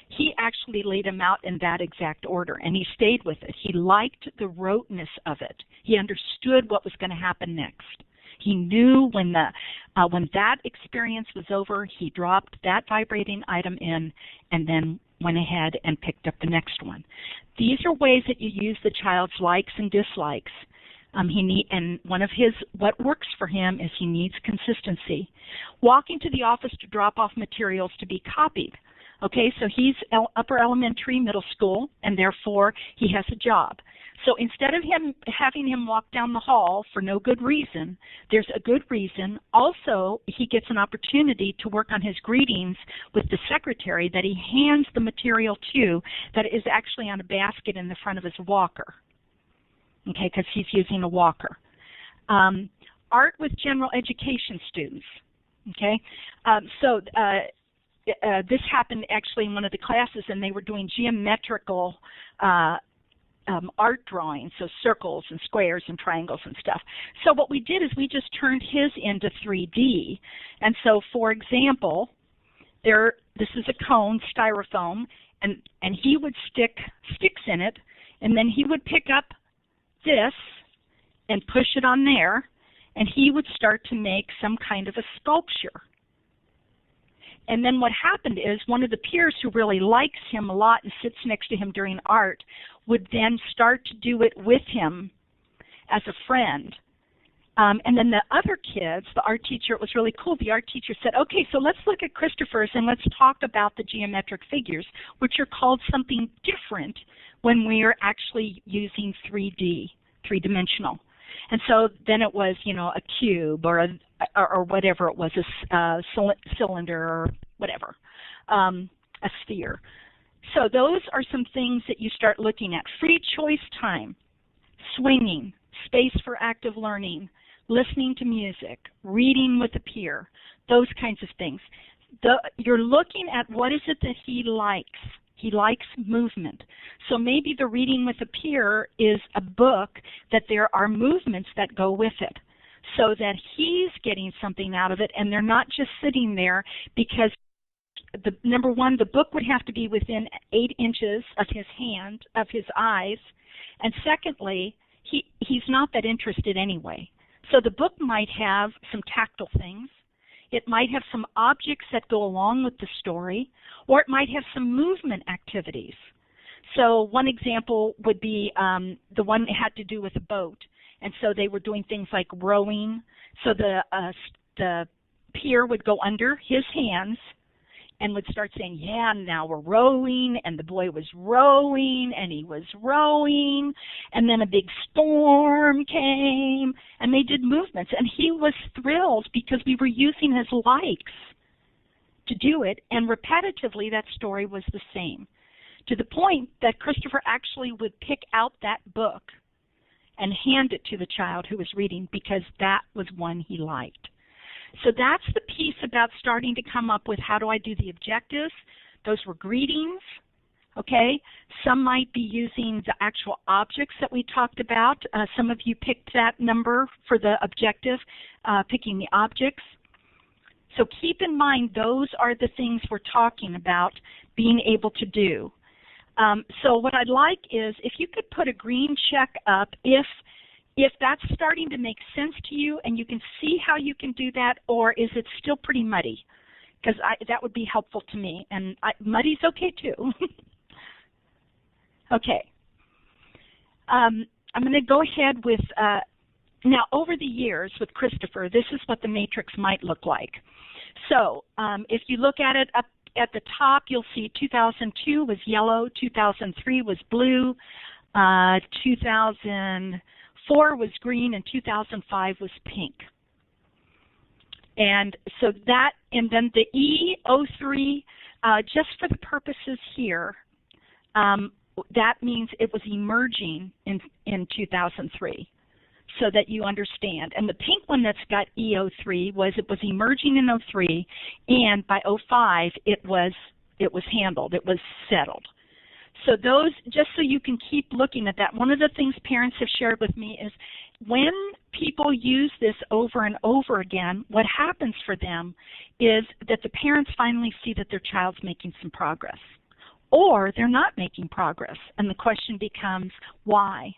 he actually laid him out in that exact order, and he stayed with it. He liked the roteness of it. He understood what was going to happen next. He knew when that experience was over, he dropped that vibrating item in and then went ahead and picked up the next one. These are ways that you use the child's likes and dislikes. And one of what works for him is he needs consistency. Walking to the office to drop off materials to be copied. Okay, so he's upper elementary, middle school, and therefore he has a job. So instead of having him walk down the hall for no good reason, there's a good reason. Also, he gets an opportunity to work on his greetings with the secretary that he hands the material to, that is actually on a basket in the front of his walker. Okay, because he's using a walker. Art with general education students. Okay, this happened actually in one of the classes, and they were doing geometrical art drawings, so circles and squares and triangles and stuff. So what we did is we just turned his into 3D. And so, for example, this is a cone, styrofoam, and he would stick sticks in it, and then he would pick up this and push it on there, and he would start to make some kind of a sculpture. And then what happened is one of the peers who really likes him a lot and sits next to him during art would then start to do it with him as a friend. And then the other kids, the art teacher, it was really cool. The art teacher said, okay, so let's look at Christopher's and let's talk about the geometric figures, which are called something different when we are actually using 3D, three-dimensional. And so then it was, a cube or whatever it was, a cylinder or whatever, a sphere. So those are some things that you start looking at. Free choice time, swinging, space for active learning, listening to music, reading with a peer, those kinds of things. you're looking at what is it that he likes. He likes movement. So maybe the reading with a peer is a book that there are movements that go with it, so that he's getting something out of it, and they're not just sitting there because number one, the book would have to be within 8 inches of his hand, of his eyes, and secondly, he's not that interested anyway. So the book might have some tactile things. It might have some objects that go along with the story, or it might have some movement activities. So one example would be the one that had to do with a boat. And so they were doing things like rowing. So the peer would go under his hands and would start saying, yeah, now we're rowing, and the boy was rowing, and he was rowing, and then a big storm came, and they did movements, and he was thrilled because we were using his likes to do it, and repetitively that story was the same, to the point that Christopher actually would pick out that book and hand it to the child who was reading because that was one he liked. So that's the piece about starting to come up with how do I do the objectives. Those were greetings, okay? Some might be using the actual objects that we talked about. Some of you picked that number for the objective, picking the objects. So keep in mind those are the things we're talking about being able to do. So what I'd like is if you could put a green check up if that's starting to make sense to you and you can see how you can do that, or is it still pretty muddy? Because that would be helpful to me, and muddy's okay too. Okay. I'm going to go ahead with, now over the years with Christopher, this is what the matrix might look like. So if you look at it up at the top, you'll see 2002 was yellow, 2003 was blue, 2004 was green, and 2005 was pink. And so that, and then the E03, just for the purposes here, that means it was emerging in 2003, so that you understand. And the pink one that's got E03 was it was emerging in 03, and by 05 it was handled, it was settled. So those, just so you can keep looking at that, one of the things parents have shared with me is when people use this over and over again, what happens for them is that the parents finally see that their child's making some progress, or they're not making progress, and the question becomes, why?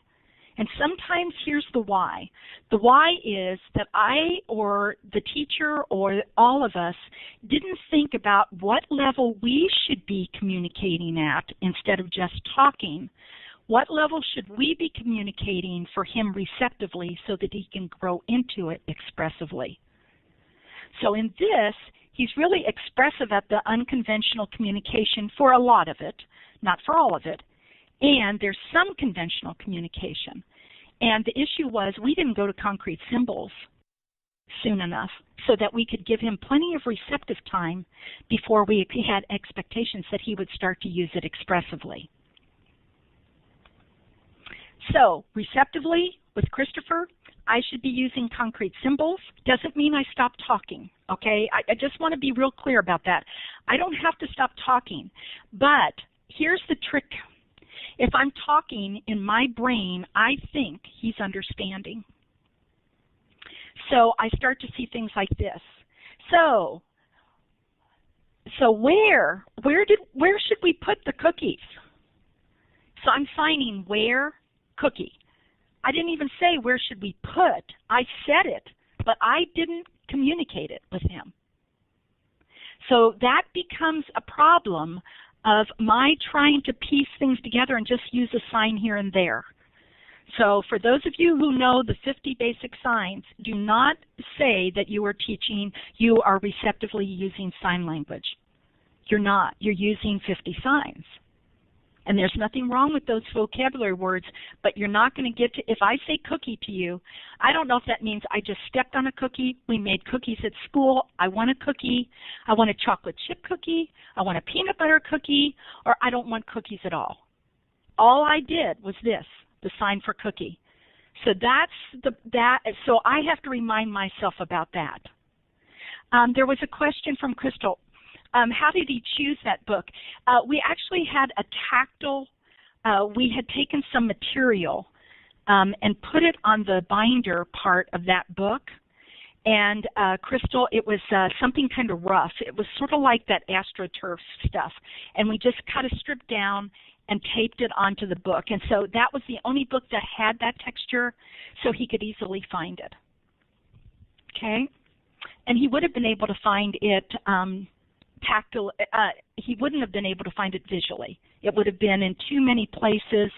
And sometimes here's the why. The why is that I or the teacher or all of us didn't think about what level we should be communicating at instead of just talking. What level should we be communicating for him receptively so that he can grow into it expressively? So in this, he's really expressive at the unconventional communication for a lot of it, not for all of it. And there's some conventional communication. And the issue was we didn't go to concrete symbols soon enough so that we could give him plenty of receptive time before we had expectations that he would start to use it expressively. So receptively with Christopher, I should be using concrete symbols. Doesn't mean I stop talking, okay? I just want to be real clear about that. I don't have to stop talking, but here's the trick. If I'm talking in my brain, I think he's understanding. So I start to see things like this. So where should we put the cookies? So I'm signing where, cookie. I didn't even say where should we put. I said it, but I didn't communicate it with him. So that becomes a problem of my trying to piece things together and just use a sign here and there. So for those of you who know the 50 basic signs, do not say that you are teaching, you are receptively using sign language. You're not. You're using 50 signs. And there's nothing wrong with those vocabulary words, but you're not going to get to, if I say cookie to you, I don't know if that means I just stepped on a cookie, we made cookies at school, I want a cookie, I want a chocolate chip cookie, I want a peanut butter cookie, or I don't want cookies at all. All I did was this, the sign for cookie. So so I have to remind myself about that. There was a question from Crystal. how did he choose that book? We actually had a tactile, we had taken some material and put it on the binder part of that book. And Crystal, it was something kind of rough. It was sort of like that AstroTurf stuff. And we just cut a strip down and taped it onto the book. And so that was the only book that had that texture, so he could easily find it. Okay? And he would have been able to find it tactile. He wouldn't have been able to find it visually. It would have been in too many places,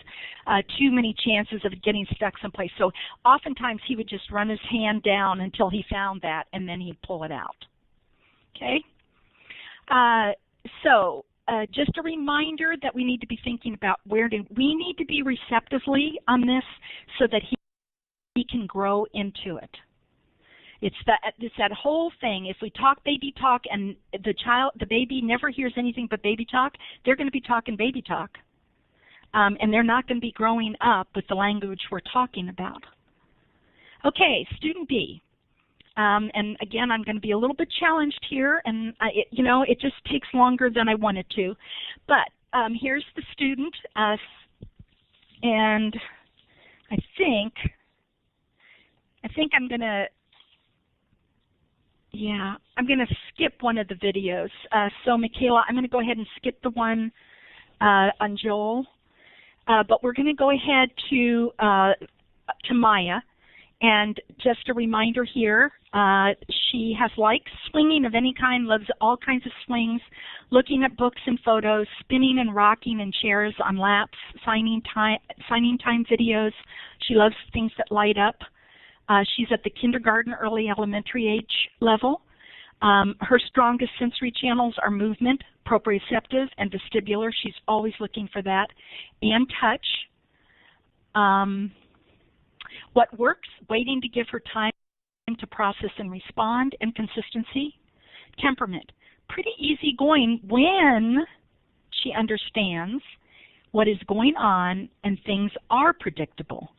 too many chances of getting stuck someplace. So oftentimes he would just run his hand down until he found that, and then he'd pull it out. Okay? Just a reminder that we need to be thinking about we need to be receptively on this so that he can grow into it. It's that whole thing. If we talk baby talk and the baby never hears anything but baby talk, they're going to be talking baby talk. And they're not going to be growing up with the language we're talking about. Okay, student B. And again, I'm going to be a little bit challenged here, and it just takes longer than I wanted to. But here's the student, and I think I'm going to. Yeah, I'm going to skip one of the videos. So, Michaela, I'm going to go ahead and skip the one on Joel. But we're going to go ahead to Maya. And just a reminder here, she has likes swinging of any kind, loves all kinds of swings, looking at books and photos, spinning and rocking in chairs on laps, signing time videos. She loves things that light up. She's at the kindergarten, early elementary age level. Her strongest sensory channels are movement, proprioceptive, and vestibular. She's always looking for that, and touch. What works? Waiting to give her time to process and respond, and consistency. Temperament. Pretty easygoing when she understands what is going on and things are predictable.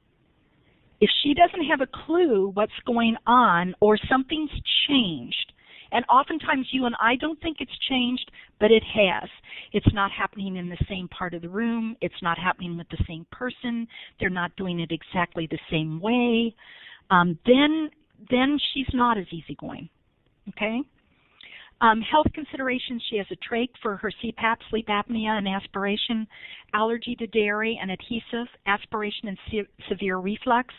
If she doesn't have a clue what's going on or something's changed, and oftentimes you and I don't think it's changed, but it has. It's not happening in the same part of the room. It's not happening with the same person. They're not doing it exactly the same way. Then she's not as easygoing. Okay? Health considerations, she has a trach for her CPAP, sleep apnea, and aspiration, allergy to dairy and adhesive, aspiration and severe reflux,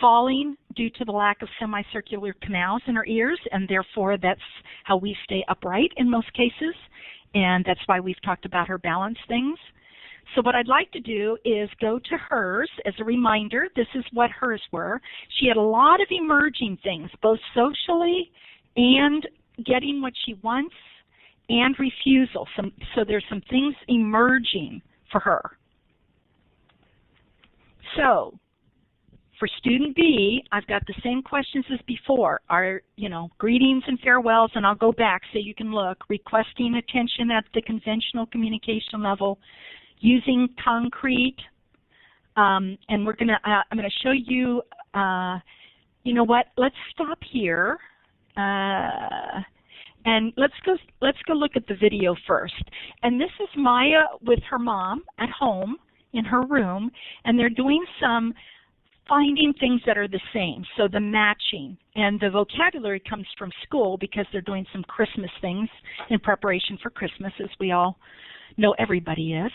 falling due to the lack of semicircular canals in her ears, and therefore that's how we stay upright in most cases, and that's why we've talked about her balance things. So what I'd like to do is go to hers as a reminder. This is what hers were. She had a lot of emerging things, both socially and getting what she wants, and refusal. So there's some things emerging for her. So for student B, I've got the same questions as before. Greetings and farewells, and I'll go back so you can look. Requesting attention at the conventional communication level, using concrete, and I'm gonna show you. You know what? Let's stop here. And let's go look at the video first. And this is Maya with her mom at home in her room, and they're doing some finding things that are the same, so the matching. And the vocabulary comes from school because they're doing some Christmas things in preparation for Christmas, as we all know everybody is.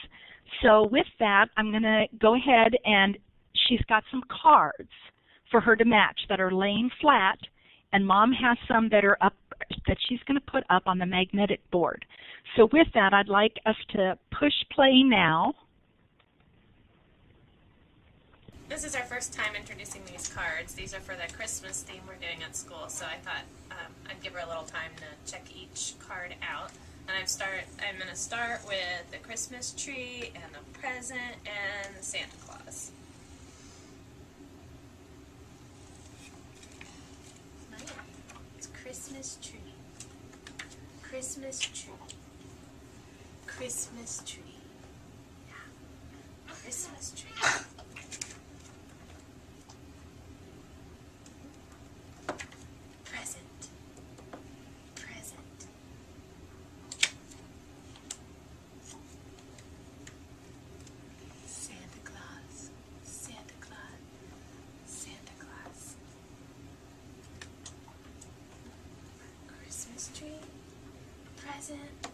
So with that, I'm going to go ahead, and she's got some cards for her to match that are laying flat, and Mom has some that are up that she's going to put up on the magnetic board. So with that, I'd like us to push play now. This is our first time introducing these cards. These are for the Christmas theme we're doing at school, so I thought I'd give her a little time to check each card out. And I'm going to start with the Christmas tree and the present and the Santa Claus. It's Christmas tree. Christmas tree. Christmas tree. Yeah. Christmas tree. Present. Present. Christmas tree, present,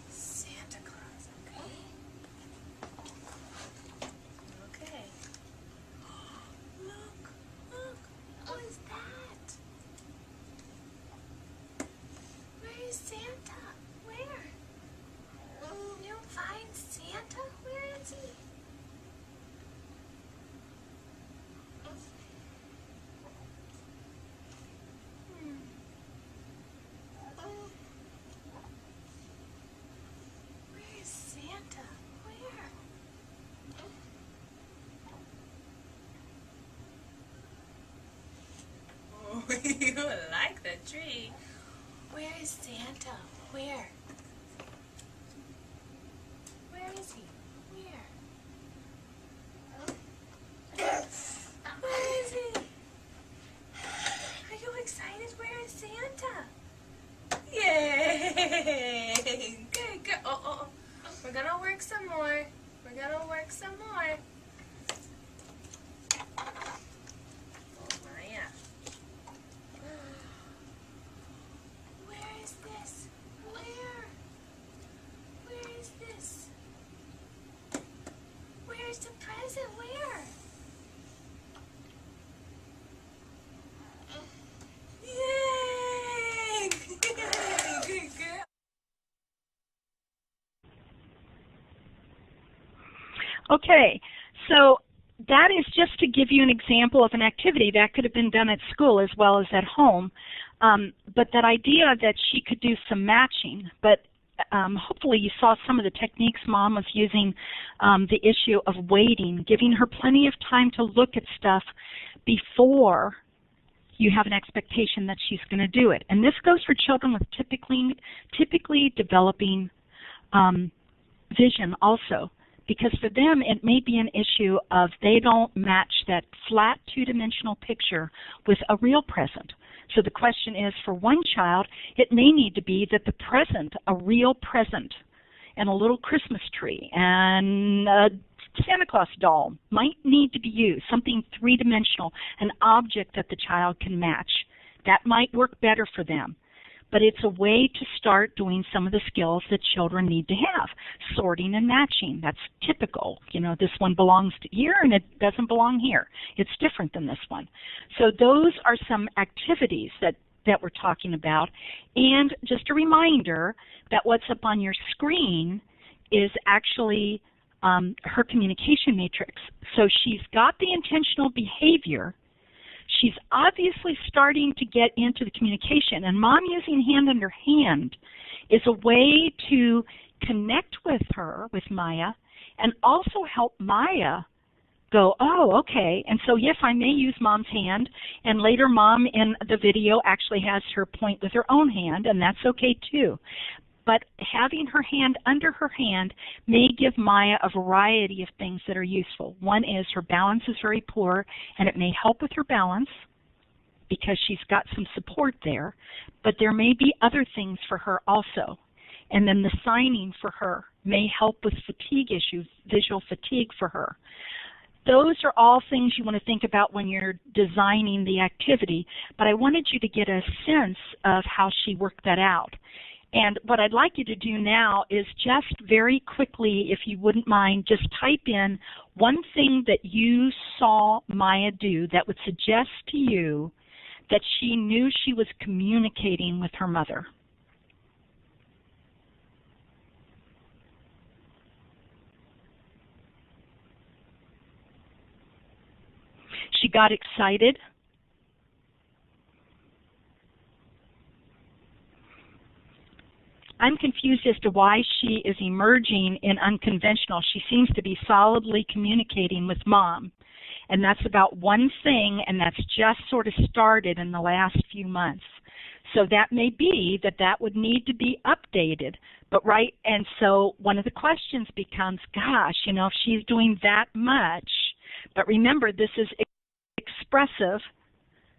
Santa Claus, okay? Okay. Look, what is that? Where is Santa? Where? You don't find Santa? Where is he? Where is Santa? Where? Oh, you like the tree. Where is Santa? Where? Where is he? Where? Where is he? Are you excited? Where is Santa? Yay! Good, good. Oh. We're gonna work some more. Oh, Maya. Where is this? Where is this? Where's the present? Where? Yay! Good girl. Okay, so that is just to give you an example of an activity that could have been done at school as well as at home. But that idea that she could do some matching, but hopefully you saw some of the techniques Mom was using, the issue of waiting, giving her plenty of time to look at stuff before you have an expectation that she's going to do it. And this goes for children with typically developing vision also. Because for them, it may be an issue of they don't match that flat two-dimensional picture with a real present. So the question is, for one child, it may need to be that the present, a real present, and a little Christmas tree, and a Santa Claus doll might need to be used, something three-dimensional, an object that the child can match. That might work better for them. But it's a way to start doing some of the skills that children need to have. Sorting and matching, that's typical. You know, this one belongs to here and it doesn't belong here. It's different than this one. So those are some activities that we're talking about. And just a reminder that what's up on your screen is actually her communication matrix. So she's got the intentional behavior. She's obviously starting to get into the communication, and Mom using hand under hand is a way to connect with her, with Maya, and also help Maya go, oh, okay, and so yes, I may use Mom's hand, and later Mom in the video actually has her point with her own hand, and that's okay too. But having her hand under her hand may give Maya a variety of things that are useful. One is her balance is very poor, and it may help with her balance because she's got some support there. But there may be other things for her also. And then the signing for her may help with fatigue issues, visual fatigue for her. Those are all things you want to think about when you're designing the activity. But I wanted you to get a sense of how she worked that out. And what I'd like you to do now is just very quickly, if you wouldn't mind, just type in one thing that you saw Maya do that would suggest to you that she knew she was communicating with her mother. She got excited. I'm confused as to why she is emerging in unconventional. She seems to be solidly communicating with Mom. And that's about one thing, and that's just sort of started in the last few months. So that may be that would need to be updated. But and so one of the questions becomes, gosh, you know, if she's doing that much, but remember, this is expressive.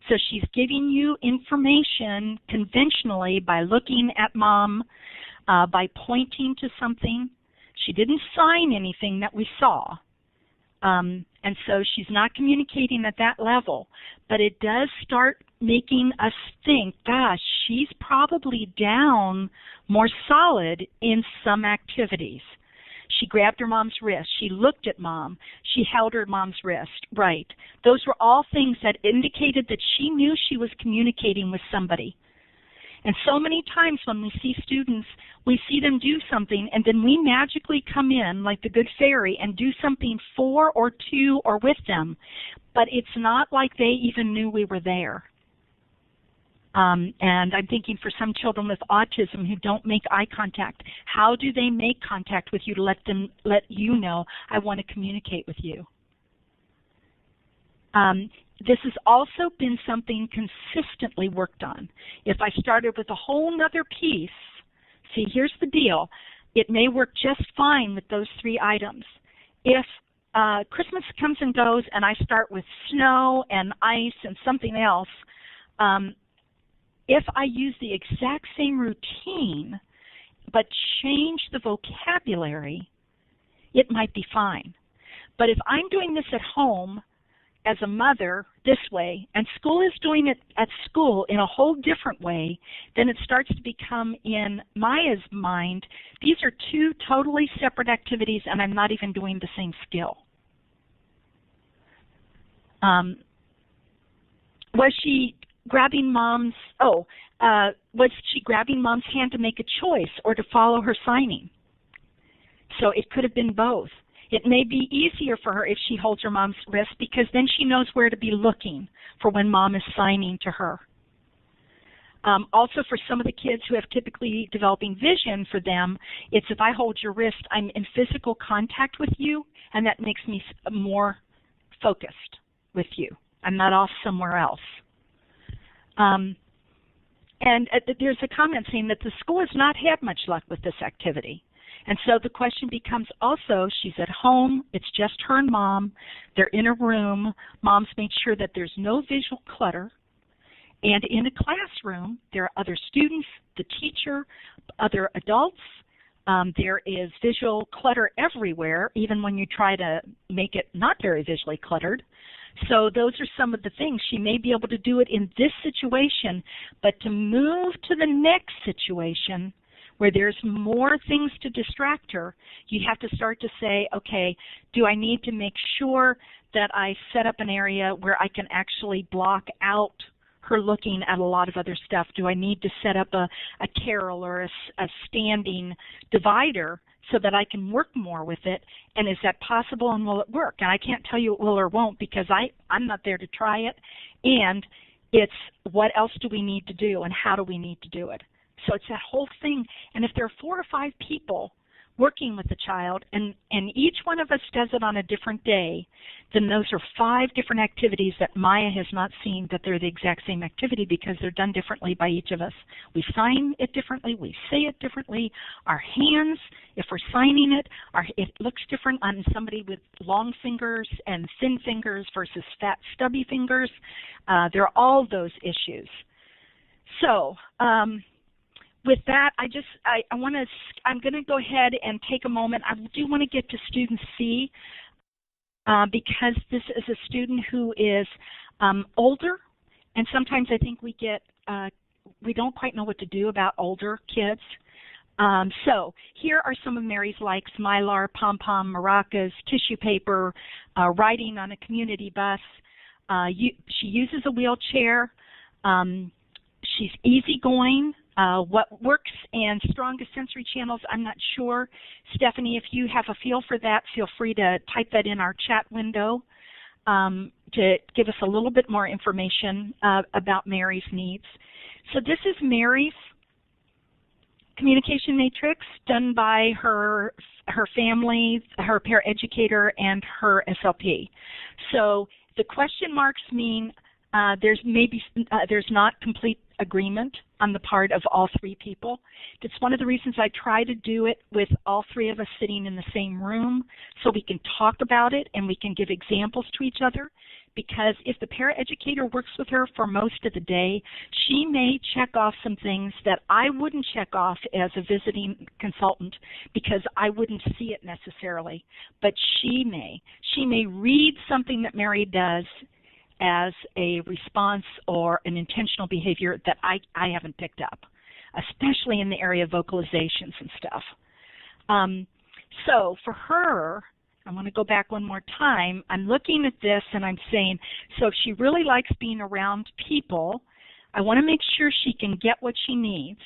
So she's giving you information conventionally by looking at Mom, by pointing to something. She didn't sign anything that we saw. And so she's not communicating at that level. But it does start making us think, gosh, she's probably down more solid in some activities. She grabbed her mom's wrist. She looked at mom. She held her mom's wrist. Right. Those were all things that indicated that she knew she was communicating with somebody. And so many times when we see students, we see them do something, and then we magically come in like the good fairy and do something for or to or with them. But it's not like they even knew we were there. And I'm thinking for some children with autism who don't make eye contact, how do they make contact with you to let you know, I want to communicate with you? This has also been something consistently worked on. If I started with a whole nother piece, see, here's the deal. It may work just fine with those 3 items. If Christmas comes and goes and I start with snow and ice and something else, if I use the exact same routine but change the vocabulary, it might be fine. But if I'm doing this at home as a mother this way, and school is doing it at school in a whole different way, then it starts to become, in Maya's mind, these are 2 totally separate activities and I'm not even doing the same skill. Was she grabbing mom's hand to make a choice or to follow her signing? So it could have been both. It may be easier for her if she holds her mom's wrist because then she knows where to be looking for when mom is signing to her. Also for some of the kids who have typically developing vision, for them, it's if I hold your wrist, I'm in physical contact with you, and that makes me more focused with you. I'm not off somewhere else. And there's a comment saying that the school has not had much luck with this activity. And so the question becomes also, she's at home, it's just her and mom, they're in a room, mom's made sure that there's no visual clutter, and in a classroom, there are other students, the teacher, other adults, there is visual clutter everywhere, even when you try to make it not very visually cluttered. So those are some of the things. She may be able to do it in this situation, but to move to the next situation where there's more things to distract her, you have to start to say, okay, do I need to make sure that I set up an area where I can actually block out her looking at a lot of other stuff? Do I need to set up a carrel or a standing divider so that I can work more with it? And is that possible, and will it work? And I can't tell you it will or won't because I'm not there to try it. And it's what else do we need to do and how do we need to do it? So it's that whole thing. And if there are 4 or 5 people working with the child, and each one of us does it on a different day, then those are 5 different activities that Maya has not seen that they're the exact same activity because they're done differently by each of us. We sign it differently, we say it differently. Our hands, if we're signing it, it looks different on somebody with long fingers and thin fingers versus fat, stubby fingers. There are all those issues. So, with that, I'm going to go ahead and take a moment. I do want to get to student C because this is a student who is older, and sometimes I think we don't quite know what to do about older kids. So here are some of Mary's likes: Mylar, pom-pom, maracas, tissue paper, riding on a community bus. She uses a wheelchair. She's easygoing. What works and strongest sensory channels, I'm not sure. Stephanie, if you have a feel for that, feel free to type that in our chat window to give us a little bit more information about Mary's needs. So this is Mary's communication matrix done by her family, her paraeducator, and her SLP. So the question marks mean there's not complete agreement on the part of all 3 people. It's one of the reasons I try to do it with all 3 of us sitting in the same room so we can talk about it and we can give examples to each other, because if the paraeducator works with her for most of the day, she may check off some things that I wouldn't check off as a visiting consultant because I wouldn't see it necessarily, but she may. She may read something that Mary does as a response or an intentional behavior that I haven't picked up, especially in the area of vocalizations and stuff. So for her, I want to go back one more time. I'm looking at this and I'm saying, so if she really likes being around people, I want to make sure she can get what she needs.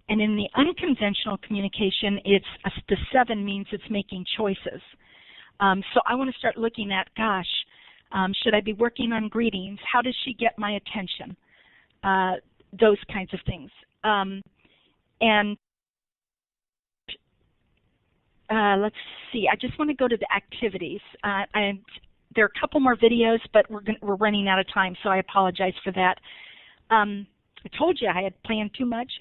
And in the unconventional communication, the 7 means it's making choices. So I want to start looking at, gosh, should I be working on greetings? How does she get my attention? Those kinds of things. Let's see. I just want to go to the activities. And there are a couple more videos, but we're running out of time, so I apologize for that. I told you I had planned too much.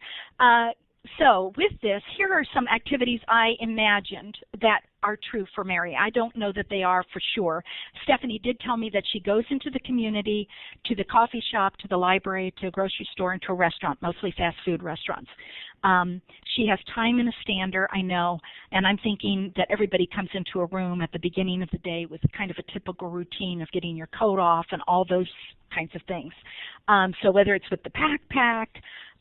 So with this, here are some activities I imagined that are true for Mary. I don't know that they are for sure. Stephanie did tell me that she goes into the community, to the coffee shop, to the library, to a grocery store, and to a restaurant, mostly fast food restaurants. She has time in a stander, I know, and I'm thinking that everybody comes into a room at the beginning of the day with kind of a typical routine of getting your coat off and all those kinds of things. So whether it's with the backpack,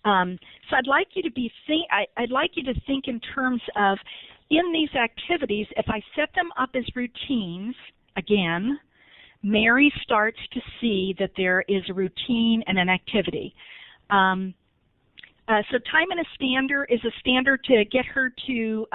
so I'd like you to think in terms of, in these activities, if I set them up as routines, again, Mary starts to see that there is a routine and an activity. So time in a stander is a stander to get her to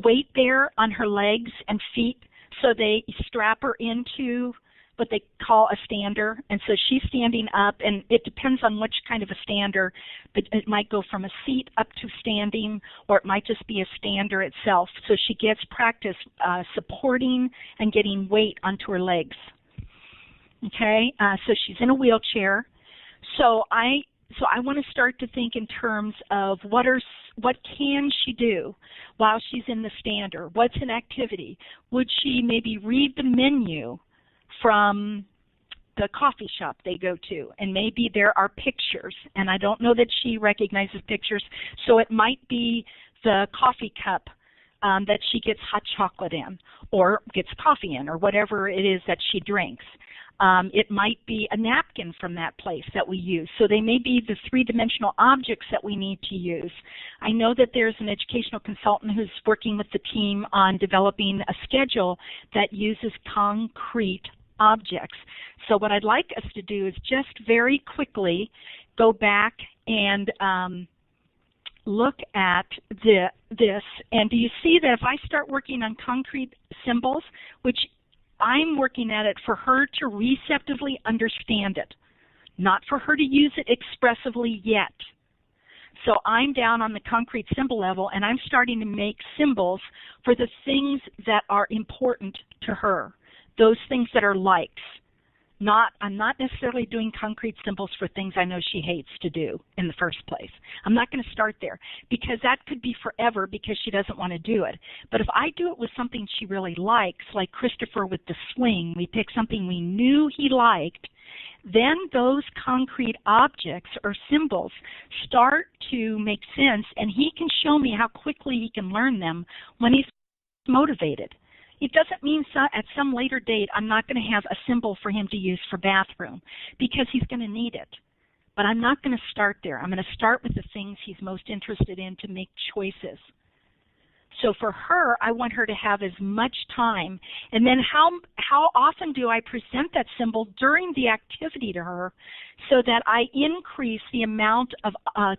wait there on her legs and feet, so they strap her into what they call a stander, and so she's standing up, and it depends on which kind of a stander, but it might go from a seat up to standing, or it might just be a stander itself, so she gets practice supporting and getting weight onto her legs. Okay, so she's in a wheelchair. So I want to start to think in terms of what can she do while she's in the stander? What's an activity? Would she maybe read the menu from the coffee shop they go to, and maybe there are pictures, and I don't know that she recognizes pictures, so it might be the coffee cup that she gets hot chocolate in, or gets coffee in, or whatever it is that she drinks. It might be a napkin from that place that we use. So they may be the 3-dimensional objects that we need to use. I know that there's an educational consultant who's working with the team on developing a schedule that uses concrete objects. So what I'd like us to do is just very quickly go back and look at this. And do you see that if I start working on concrete symbols, which I'm working at it for her to receptively understand it, not for her to use it expressively yet. So I'm down on the concrete symbol level, and I'm starting to make symbols for the things that are important to her, those things that are likes. I'm not necessarily doing concrete symbols for things I know she hates to do in the first place. I'm not going to start there, because that could be forever because she doesn't want to do it. But if I do it with something she really likes, like Christopher with the swing, we pick something we knew he liked, then those concrete objects or symbols start to make sense, and he can show me how quickly he can learn them when he's motivated. It doesn't mean at some later date I'm not going to have a symbol for him to use for bathroom, because he's going to need it. But I'm not going to start there. I'm going to start with the things he's most interested in to make choices. So for her, I want her to have as much time. And then how often do I present that symbol during the activity to her so that I increase the amount of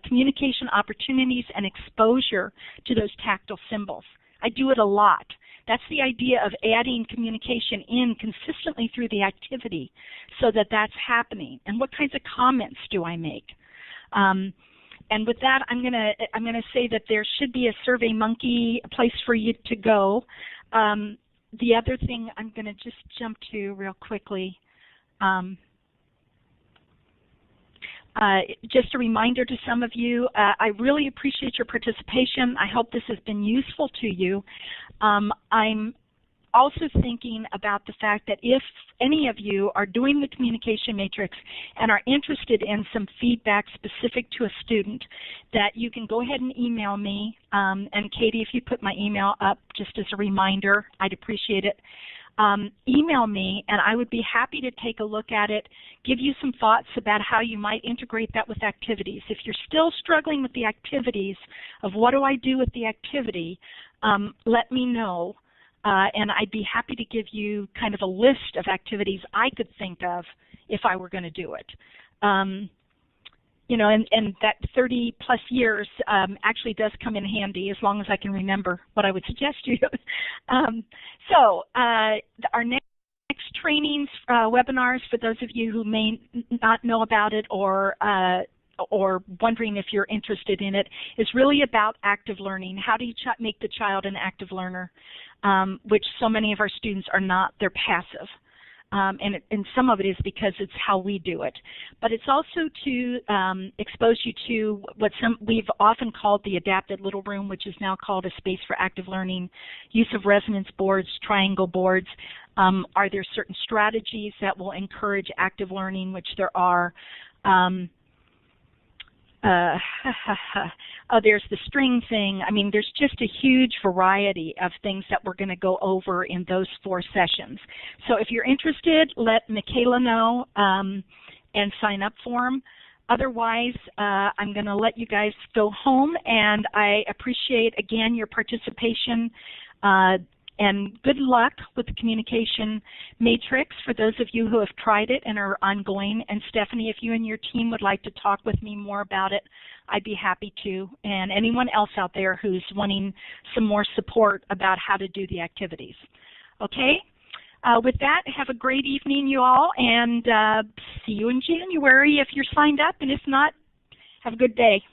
communication opportunities and exposure to those tactile symbols? I do it a lot. That's the idea of adding communication in consistently through the activity so that that's happening. And what kinds of comments do I make? And with that, I'm gonna say that there should be a SurveyMonkey, a place for you to go. The other thing I'm gonna just jump to real quickly. Just a reminder to some of you, I really appreciate your participation. I hope this has been useful to you. I'm also thinking about the fact that if any of you are doing the communication matrix and are interested in some feedback specific to a student, that you can go ahead and email me. And Katie, if you put my email up just as a reminder, I'd appreciate it. email me, and I would be happy to take a look at it, give you some thoughts about how you might integrate that with activities. If you're still struggling with the activities of what do I do with the activity, let me know, and I'd be happy to give you kind of a list of activities I could think of if I were going to do it. You know, and that 30 plus years actually does come in handy as long as I can remember what I would suggest to you. Our next trainings, webinars, for those of you who may not know about it or wondering if you're interested in it, is really about active learning. How do you make the child an active learner, which so many of our students are not, they're passive. And some of it is because it's how we do it. But it's also to expose you to what we've often called the adapted little room, which is now called a space for active learning, use of resonance boards, triangle boards. Are there certain strategies that will encourage active learning, which there are. There's the string thing. I mean, there's just a huge variety of things that we're going to go over in those 4 sessions. So if you're interested, let Michaela know and sign up for them. Otherwise, I'm going to let you guys go home, and I appreciate, again, your participation. And good luck with the communication matrix for those of you who have tried it and are ongoing. And Stephanie, if you and your team would like to talk with me more about it, I'd be happy to. And anyone else out there who's wanting some more support about how to do the activities. Okay? With that, have a great evening, you all, and see you in January if you're signed up. And if not, have a good day.